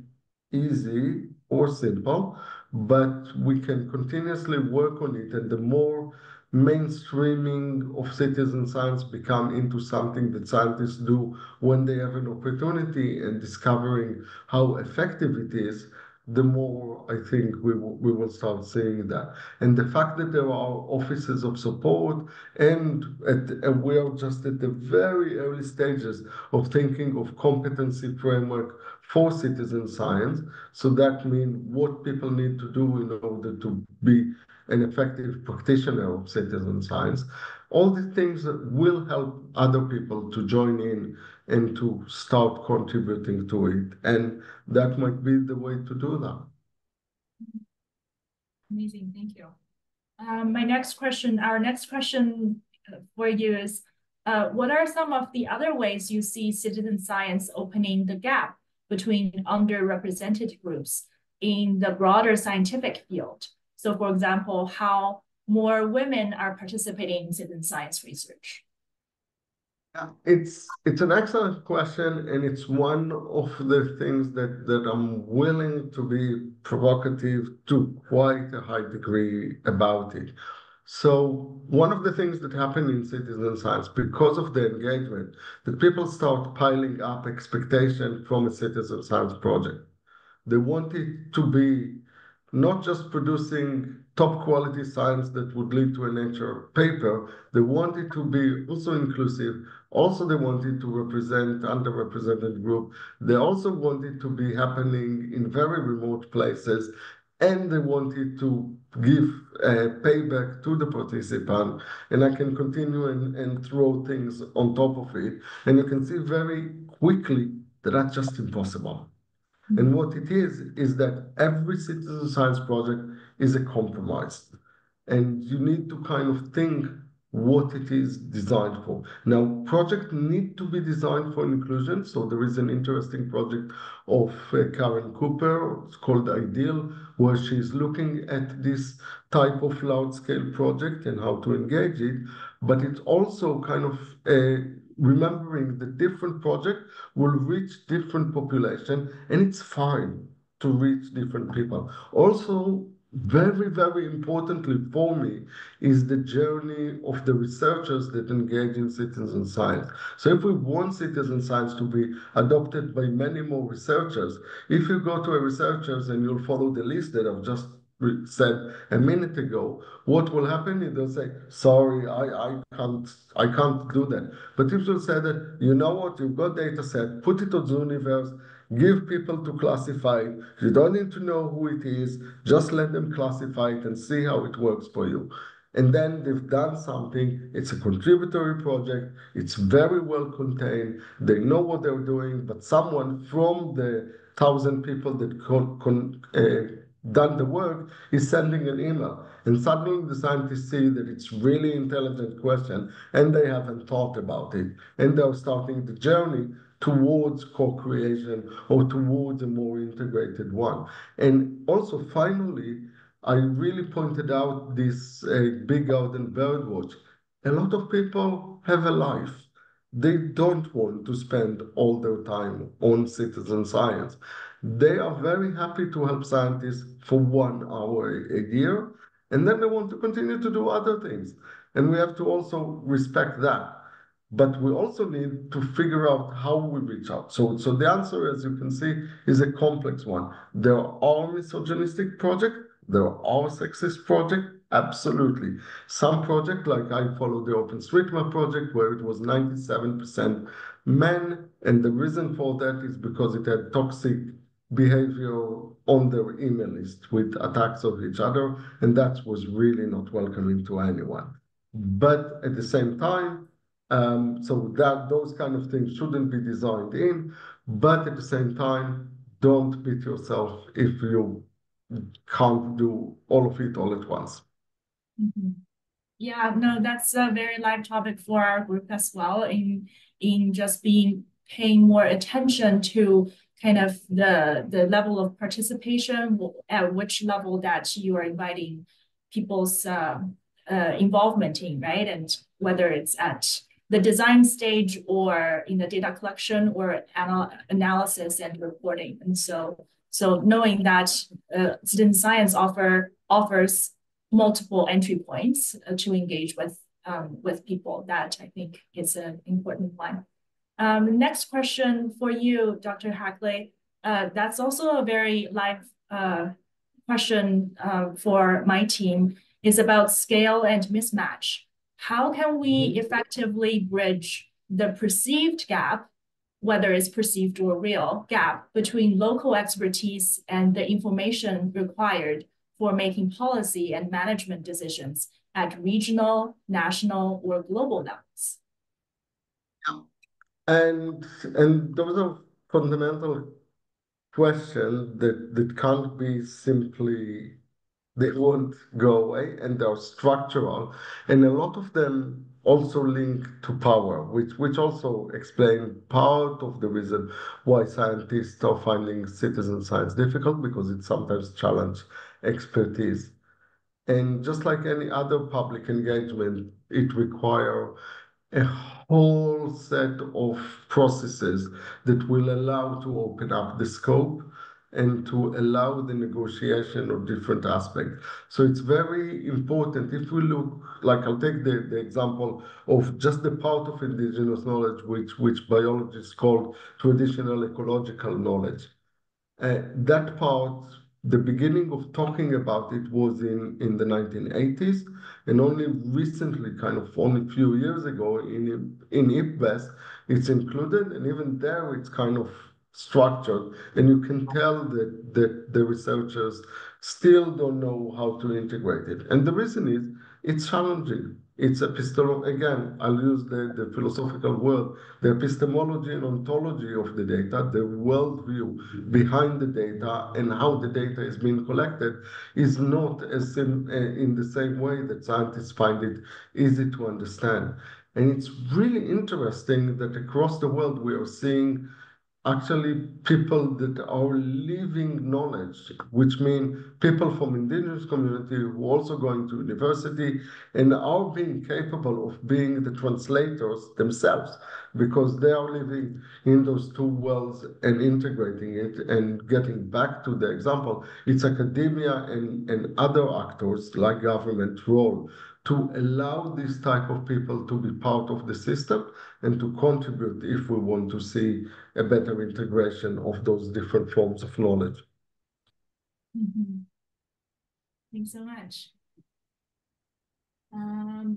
easy or simple, but we can continuously work on it. And the more mainstreaming of citizen science become into something that scientists do when they have an opportunity and discovering how effective it is, the more I think we will start seeing that. And the fact that there are offices of support and we are just at the very early stages of thinking of competency framework for citizen science. So that means what people need to do in order to be an effective practitioner of citizen science. All these things will help other people to join in and to start contributing to it. And that might be the way to do that. Amazing, thank you. Our next question for you is, what are some of the other ways you see citizen science opening the gap between underrepresented groups in the broader scientific field? So for example, how more women are participating in citizen science research? Yeah, it's an excellent question, and it's one of the things that I'm willing to be provocative to quite a high degree about it. So one of the things that happened in citizen science, because of the engagement, that people start piling up expectation from a citizen science project. They want it to be not just producing top quality science that would lead to a Nature paper. They want it to be also inclusive. Also, they want it to represent underrepresented group. They also want it to be happening in very remote places. And they want it to give payback to the participant. And I can continue and throw things on top of it. And you can see very quickly that that's just impossible. And what it is that every citizen science project is a compromise. And you need to kind of think what it is designed for. Now, projects need to be designed for inclusion. So there is an interesting project of Karen Cooper, it's called Ideal, where she's looking at this type of large-scale project and how to engage it. But it's also kind of remembering the different project will reach different population, and it's fine to reach different people. Also, very, very importantly for me is the journey of the researchers that engage in citizen science. So if we want citizen science to be adopted by many more researchers, if you go to a researchers and you'll follow the list that I've just said a minute ago, what will happen is they'll say, sorry, I can't do that. But if you say that, you know what, you've got data set, put it on the universe, give people to classify it. You don't need to know who it is, just let them classify it and see how it works for you. And then they've done something, it's a contributory project, it's very well contained, they know what they're doing, but someone from the 1,000 people that done the work is sending an email. And suddenly the scientists see that it's really intelligent question and they haven't thought about it. And they're starting the journey towards co-creation or towards a more integrated one. And also finally, I really pointed out this big garden birdwatch. A lot of people have a life. They don't want to spend all their time on citizen science. They are very happy to help scientists for 1 hour a year, and then they want to continue to do other things. And we have to also respect that. But we also need to figure out how we reach out. So the answer, as you can see, is a complex one. There are misogynistic projects, there are sexist projects, absolutely. Some project, like I follow the OpenStreetMap project, where it was 97% men, and the reason for that is because it had toxic behavior on their email list with attacks of each other, and that was really not welcoming to anyone. But at the same time, So that those kind of things shouldn't be designed in, but at the same time, don't beat yourself if you can't do all of it all at once. Mhm. Yeah, no, that's a very live topic for our group as well in just paying more attention to kind of the level of participation at which level that you are inviting people's involvement in, right? And whether it's at the design stage or in the data collection or analysis and reporting. And so knowing that citizen science offers multiple entry points to engage with people, that I think is an important one. Next question for you, Dr. Haklay. That's also a very live question for my team, is about scale and mismatch. How can we effectively bridge the perceived gap, whether it's perceived or real gap, between local expertise and the information required for making policy and management decisions at regional, national, or global levels? And those are fundamental questions that can't be simply, they won't go away, and they're structural. And a lot of them also link to power, which also explain part of the reason why scientists are finding citizen science difficult, because it sometimes challenges expertise. And just like any other public engagement, it requires a whole set of processes that will allow to open up the scope and to allow the negotiation of different aspects. So it's very important. If we look, like I'll take the example of just the part of indigenous knowledge, which biologists call traditional ecological knowledge. That part, the beginning of talking about it was in the 1980s, and only recently, kind of only a few years ago, in IPBES, it's included, and even there it's kind of structured, and you can tell that the researchers still don't know how to integrate it. And the reason is it's challenging. It's again, I'll use the philosophical word, the epistemology and ontology of the data, the worldview behind the data and how the data is being collected is not in the same way that scientists find it easy to understand. And it's really interesting that across the world we are seeing actually people that are living knowledge, which mean people from indigenous community who are also going to university and are being capable of being the translators themselves, because they are living in those two worlds and integrating it. And getting back to the example, it's academia and other actors like government role to allow these type of people to be part of the system and to contribute if we want to see a better integration of those different forms of knowledge. Mm-hmm. Thanks so much.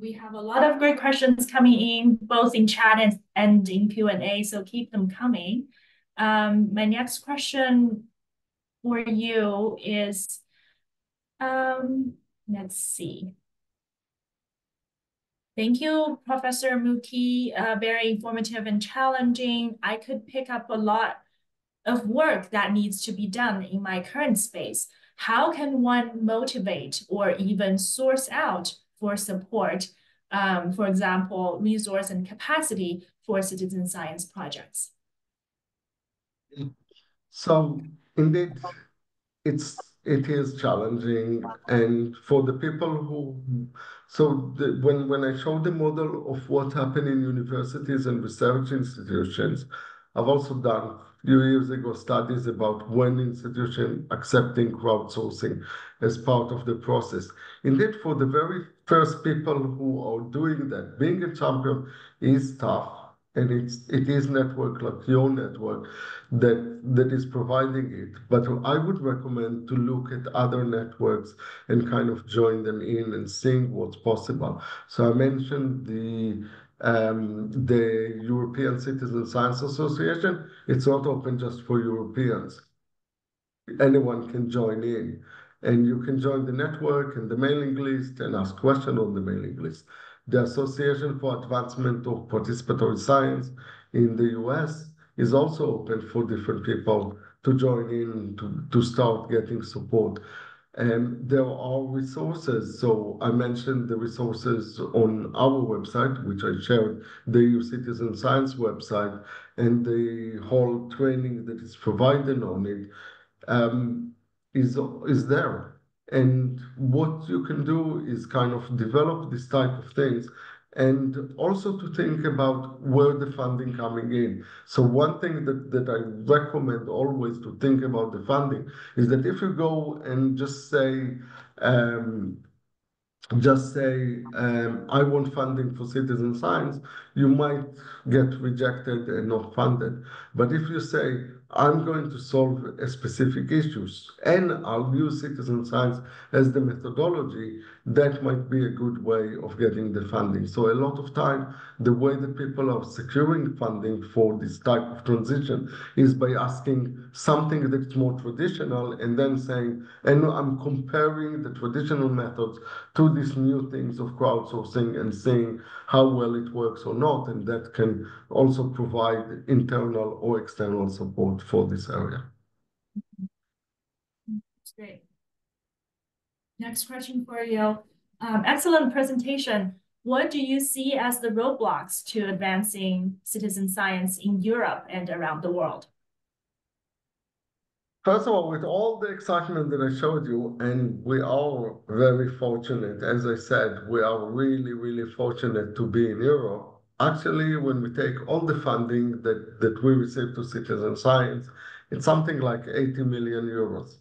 We have a lot of great questions coming in, both in chat and in Q&A, so keep them coming. My next question for you is, let's see. Thank you, Professor Muki. Very informative and challenging. I could pick up a lot of work that needs to be done in my current space. How can one motivate or even source out for support, for example, resource and capacity for citizen science projects? So indeed, it is challenging, and for the people who, when I show the model of what happened in universities and research institutions, I've also done a few years ago studies about when institutions accepting crowdsourcing as part of the process. Indeed, for the very first people who are doing that, being a champion is tough, and it is network like your network that is providing it. But I would recommend to look at other networks and kind of join them in and seeing what's possible. So I mentioned the European Citizen Science Association. It's not open just for Europeans. Anyone can join in, and you can join the network and the mailing list and ask questions on the mailing list. The Association for Advancement of Participatory Science in the US is also open for different people to join in to start getting support. And there are resources. So I mentioned the resources on our website, which I shared, the EU Citizen Science website, and the whole training that is provided on it is there. And what you can do is kind of develop this type of things and also to think about where the funding coming in. So one thing that I recommend always to think about the funding is that if you go and just say, I want funding for citizen science, you might get rejected and not funded. But if you say, I'm going to solve a specific issues and I'll use citizen science as the methodology, that might be a good way of getting the funding. So a lot of time, the way that people are securing funding for this type of transition is by asking something that's more traditional and then saying, and I'm comparing the traditional methods to these new things of crowdsourcing and seeing how well it works or not. And that can also provide internal or external support for this area. That's great. Next question for you. Excellent presentation. What do you see as the roadblocks to advancing citizen science in Europe and around the world? First of all, with all the excitement that I showed you, and we are very fortunate, as I said, we are really, really fortunate to be in Europe. Actually, when we take all the funding that we receive to citizen science, it's something like 80 million euros.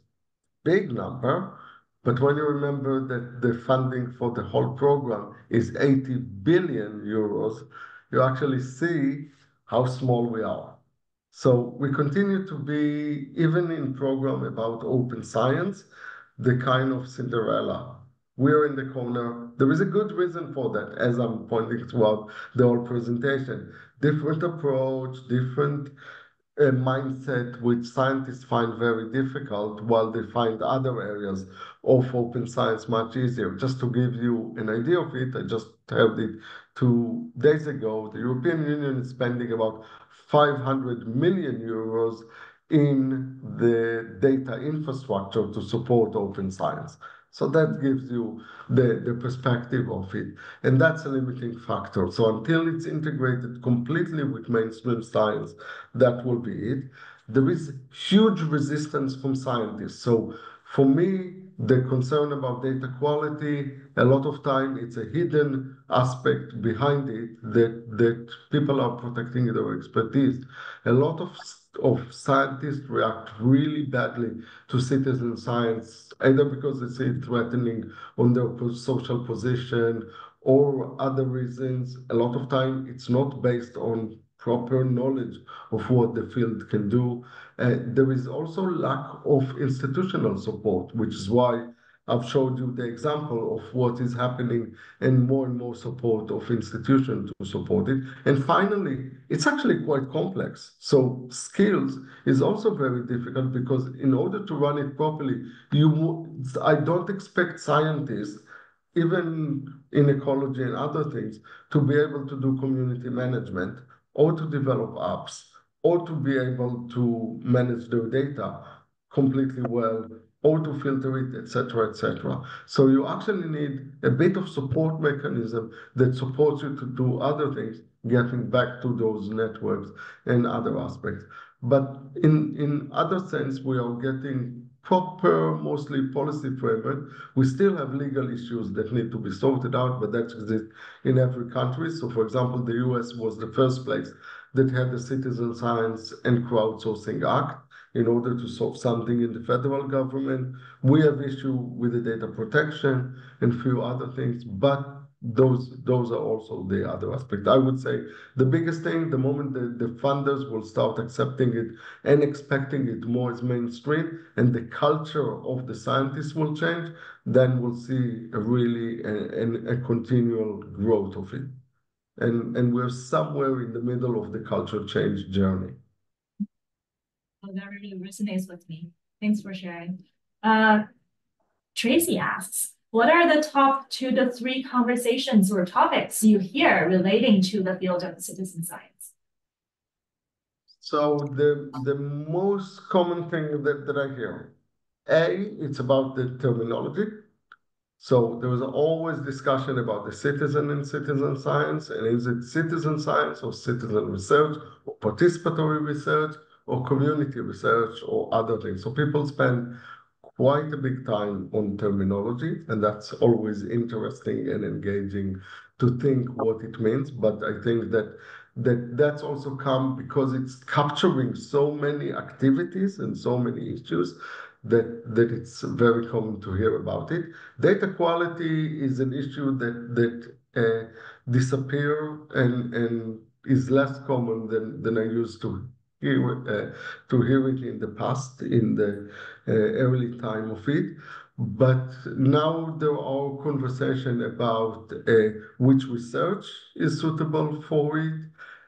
Big number, but when you remember that the funding for the whole program is 80 billion euros, you actually see how small we are. So we continue to be, even in program about open science, the kind of Cinderella. We're in the corner. There is a good reason for that, as I'm pointing throughout the whole presentation. Different approach, different mindset, which scientists find very difficult, while they find other areas of open science much easier. Just to give you an idea of it, I just heard it 2 days ago, the European Union is spending about 500 million euros in the data infrastructure to support open science. So that gives you the perspective of it. And that's a limiting factor. So until it's integrated completely with mainstream science, that will be it. There is huge resistance from scientists. So for me, the concern about data quality, a lot of time it's a hidden aspect behind it that people are protecting their expertise. A lot of scientists react really badly to citizen science, either because they see it threatening on their social position or other reasons. A lot of time it's not based on proper knowledge of what the field can do. There is also lack of institutional support, which is why I've showed you the example of what is happening and more support of institutions to support it. And finally, it's actually quite complex. So skills is also very difficult because in order to run it properly, I don't expect scientists, even in ecology and other things, to be able to do community management or to develop apps or to be able to manage their data completely well or to filter it, etc., etc. So you actually need a bit of support mechanism that supports you to do other things, getting back to those networks and other aspects. But in other sense, we are getting proper, mostly policy framework. We still have legal issues that need to be sorted out, but that exists in every country. So for example, the US was the first place that had the Citizen Science and Crowdsourcing Act in order to solve something in the federal government. We have issue with the data protection and a few other things, but those are also the other aspect. I would say the biggest thing, the moment the funders will start accepting it and expecting it more as mainstream and the culture of the scientists will change, then we'll see a continual growth of it. And we're somewhere in the middle of the culture change journey. Oh, that really resonates with me. Thanks for sharing. Tracy asks, What are the top 2 to 3 conversations or topics you hear relating to the field of citizen science? So the most common thing that I hear, it's about the terminology. So there was always discussion about the citizen and citizen science, and is it citizen science or citizen research or participatory research or community research or other things. So people spend quite a big time on terminology, and that's always interesting and engaging to think what it means. But I think that's also come because it's capturing so many activities and so many issues that it's very common to hear about it. Data quality is an issue that disappear and is less common than I used to hear it in the past, in the early time of it. But now there are conversation about which research is suitable for it,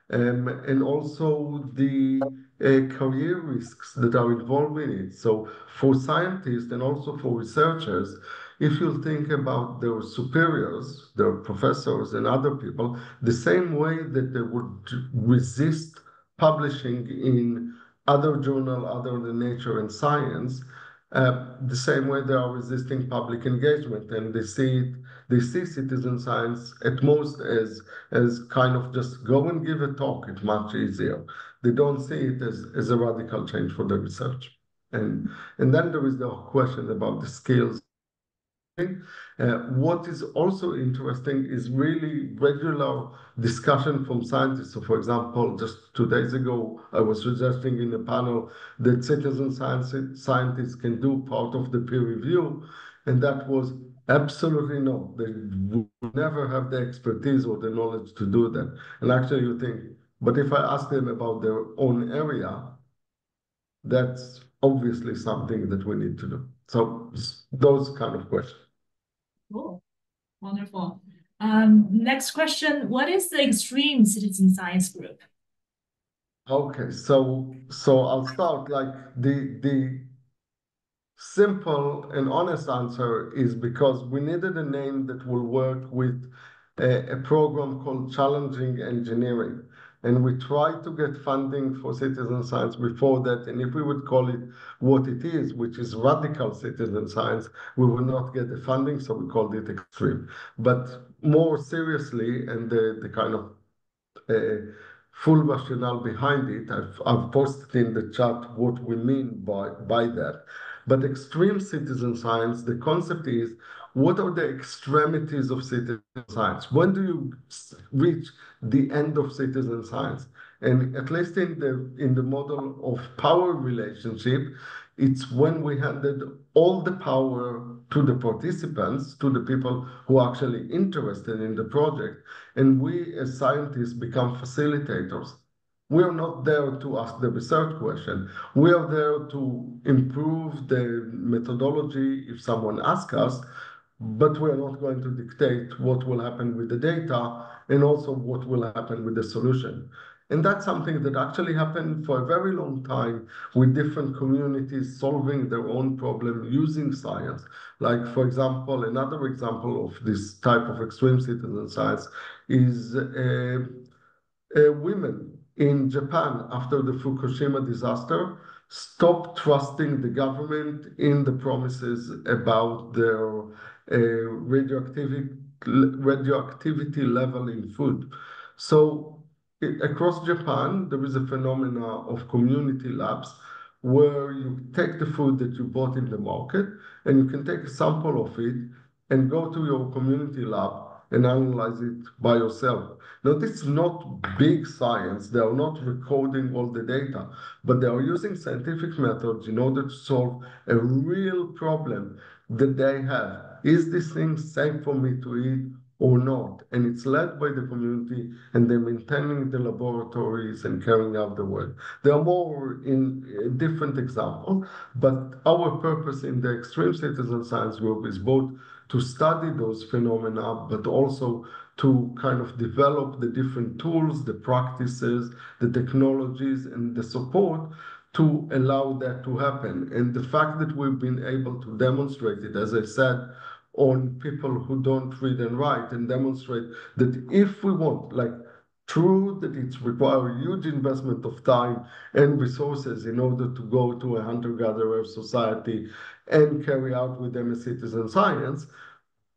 and also the career risks that are involved in it. So for scientists and also for researchers, if you think about their superiors, their professors and other people, the same way that they would resist publishing in other journal other than Nature and Science, the same way they are resisting public engagement, and they see citizen science at most as kind of just go and give a talk. It's much easier. They don't see it as a radical change for the research. And then there is the question about the skills. What is also interesting is really regular discussion from scientists. So, for example, just 2 days ago, I was suggesting in a panel that scientists can do part of the peer review, and that was absolutely no. They would never have the expertise or the knowledge to do that. And actually, you think, but if I ask them about their own area, that's obviously something that we need to do. So those kind of questions. Cool. Wonderful. Next question. What is the extreme citizen science group? Okay, so I'll start like the simple and honest answer is because we needed a name that will work with a program called Challenging Engineering. And we tried to get funding for citizen science before that. And if we would call it what it is, which is radical citizen science, we would not get the funding. So we called it extreme. But more seriously, and the kind of full rationale behind it, I've posted in the chat what we mean by that. But extreme citizen science, the concept is, what are the extremities of citizen science? When do you reach the end of citizen science? And at least in the model of power relationship, it's when we handed all the power to the participants, to the people who are actually interested in the project, and we as scientists become facilitators. We are not there to ask the research question. We are there to improve the methodology if someone asks us, but we are not going to dictate what will happen with the data and also what will happen with the solution. And that's something that actually happened for a very long time with different communities solving their own problem using science. Like, for example, another example of this type of extreme citizen science is women in Japan after the Fukushima disaster stopped trusting the government in the promises about their radioactivity level in food. So across Japan, there is a phenomena of community labs where you take the food that you bought in the market and you can take a sample of it and go to your community lab and analyze it by yourself. Now, this is not big science. They are not recording all the data, but they are using scientific methods in order to solve a real problem that they have. Is this thing safe for me to eat or not? And it's led by the community, and they're maintaining the laboratories and carrying out the work. There are more in different examples, but our purpose in the Extreme Citizen Science Group is both to study those phenomena, but also to kind of develop the different tools, the practices, the technologies, and the support to allow that to happen. And the fact that we've been able to demonstrate it, as I said, on people who don't read and write and demonstrate that if we want, like, true that it's require huge investment of time and resources in order to go to a hunter-gatherer society and carry out with them a citizen science.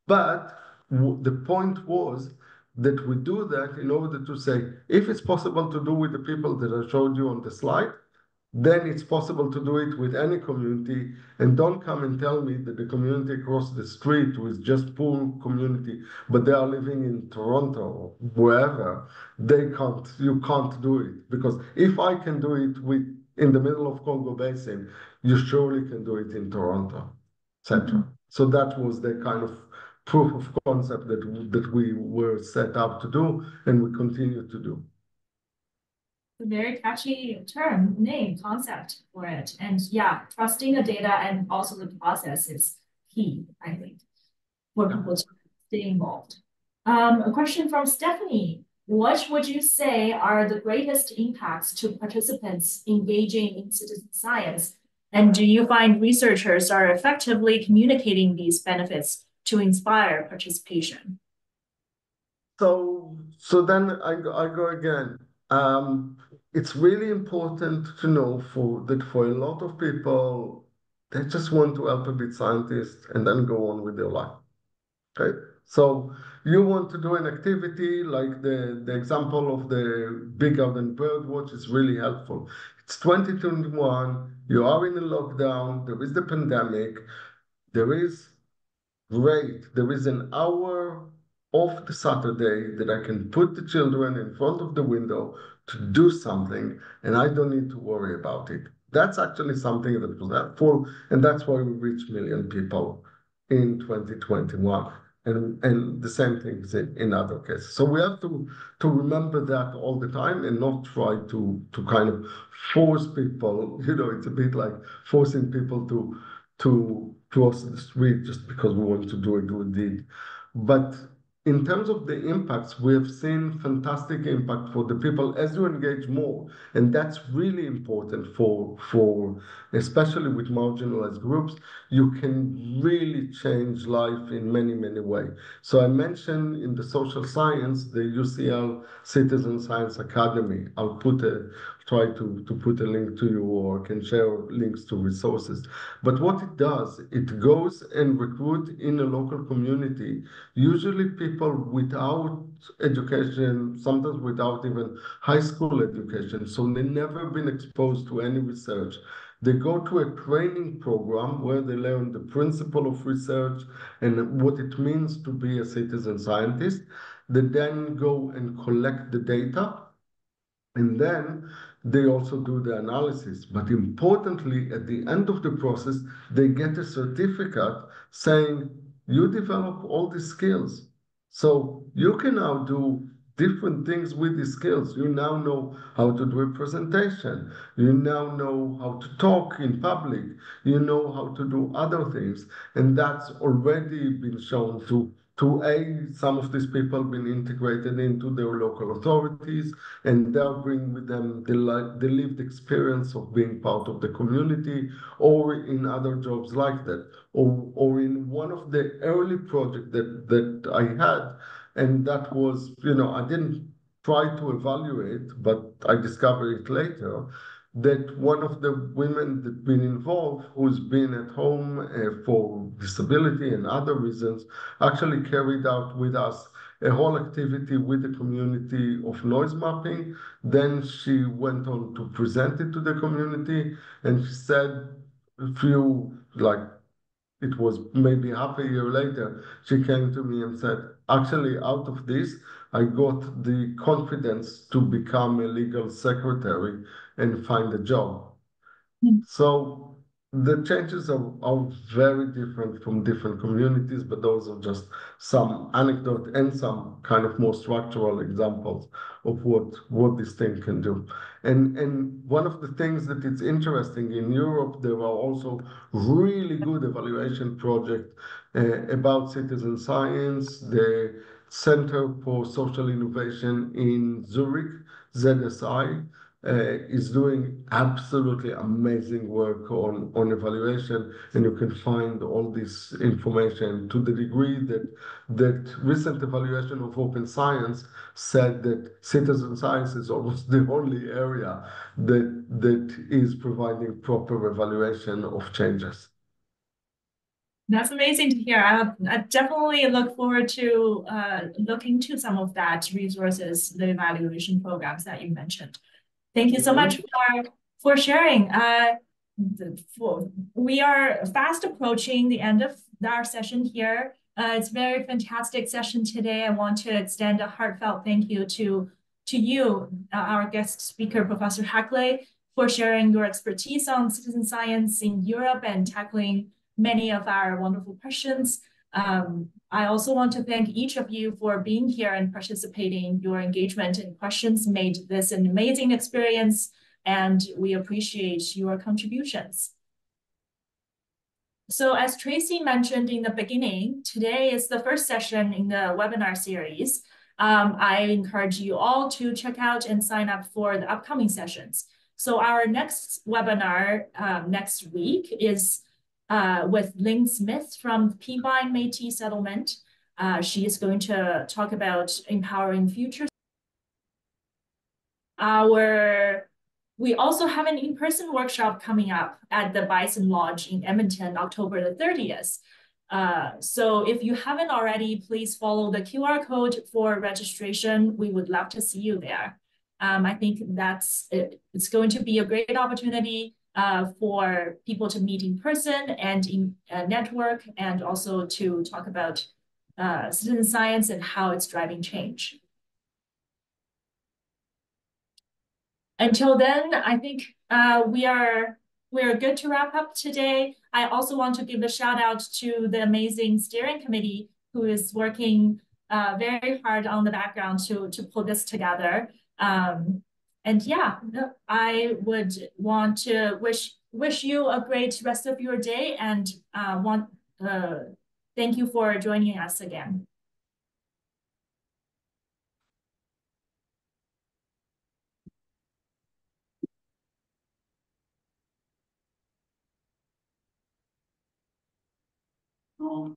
But the point was that we do that in order to say, if it's possible to do with the people that I showed you on the slide, then it's possible to do it with any community. And don't come and tell me that the community across the street who is just poor community, but they are living in Toronto or wherever, you can't do it. Because if I can do it in the middle of Congo Basin, you surely can do it in Toronto, etc. So that was the kind of proof of concept that we were set up to do, and we continue to do. A very catchy name, concept for it. And yeah, trusting the data and also the process is key, I think, for people to stay involved. A question from Stephanie. What would you say are the greatest impacts to participants engaging in citizen science? And do you find researchers are effectively communicating these benefits to inspire participation? So then I go again. It's really important to know that for a lot of people, they just want to help a bit scientists and then go on with their life. Okay? So you want to do an activity like the example of the Big Garden Bird Watch is really helpful. It's 2021, you are in a lockdown, there is the pandemic, there is great, there is an hour of the Saturday that I can put the children in front of the window to do something, and I don't need to worry about it. That's actually something that was helpful, and that's why we reached 1 million people in 2021. And the same things in other cases. So we have to remember that all the time and not try to kind of force people. It's a bit like forcing people to cross the street just because we want to do a good deed. But in terms of the impacts, we have seen fantastic impact for the people as you engage more. And that's really important for especially with marginalized groups. You can really change life in many, many ways. So I mentioned in the social science, the UCL Citizen Science Academy. I'll try to put a link to you, or can share links to resources. But what it does, it goes and recruit in a local community, usually people without education, sometimes without even high school education. So they've never been exposed to any research. They go to a training program where they learn the principle of research and what it means to be a citizen scientist. They then go and collect the data, and then they also do the analysis. But importantly, at the end of the process, they get a certificate saying, you develop all these skills. So you can now do different things with these skills. You now know how to do a presentation. You now know how to talk in public. You know how to do other things. And that's already been shown to some of these people been integrated into their local authorities, and they'll bring with them the lived experience of being part of the community, or in other jobs like that, or in one of the early projects that I had, and that was, I didn't try to evaluate, but I discovered it later, that one of the women that been involved, who's been at home for disability and other reasons, actually carried out with us a whole activity with the community of noise mapping. Then she went on to present it to the community, and she said, it was maybe half a year later, she came to me and said, actually, out of this, I got the confidence to become a legal secretary and find a job. So the changes are very different from different communities, but those are just some anecdote and some kind of more structural examples of what this thing can do. And one of the things that it's interesting, in Europe, there are also really good evaluation projects about citizen science. The Center for Social Innovation in Zurich, ZSI, is doing absolutely amazing work on evaluation, and you can find all this information to the degree that recent evaluation of open science said that citizen science is almost the only area that is providing proper evaluation of changes. That's amazing to hear. I definitely look forward to looking to some of that resources, the evaluation programs that you mentioned. Thank you so much for sharing. We are fast approaching the end of our session here. It's a very fantastic session today. I want to extend a heartfelt thank you to you, our guest speaker, Professor Haklay, for sharing your expertise on citizen science in Europe and tackling many of our wonderful questions. I also want to thank each of you for being here and participating. Your engagement and questions made this an amazing experience, and we appreciate your contributions. So as Tracy mentioned in the beginning, today is the first session in the webinar series. I encourage you all to check out and sign up for the upcoming sessions. So our next webinar next week is with Lynn Smith from Peavine Métis Settlement. She is going to talk about empowering future. We also have an in-person workshop coming up at the Bison Lodge in Edmonton, October the 30th. So if you haven't already, please follow the QR code for registration. We would love to see you there. I think it's going to be a great opportunity for people to meet in person and in network, and also to talk about citizen science and how it's driving change. Until then, I think we are good to wrap up today. I also want to give a shout out to the amazing steering committee who is working very hard on the background to pull this together. And yeah, I would want to wish you a great rest of your day, and thank you for joining us again. Oh.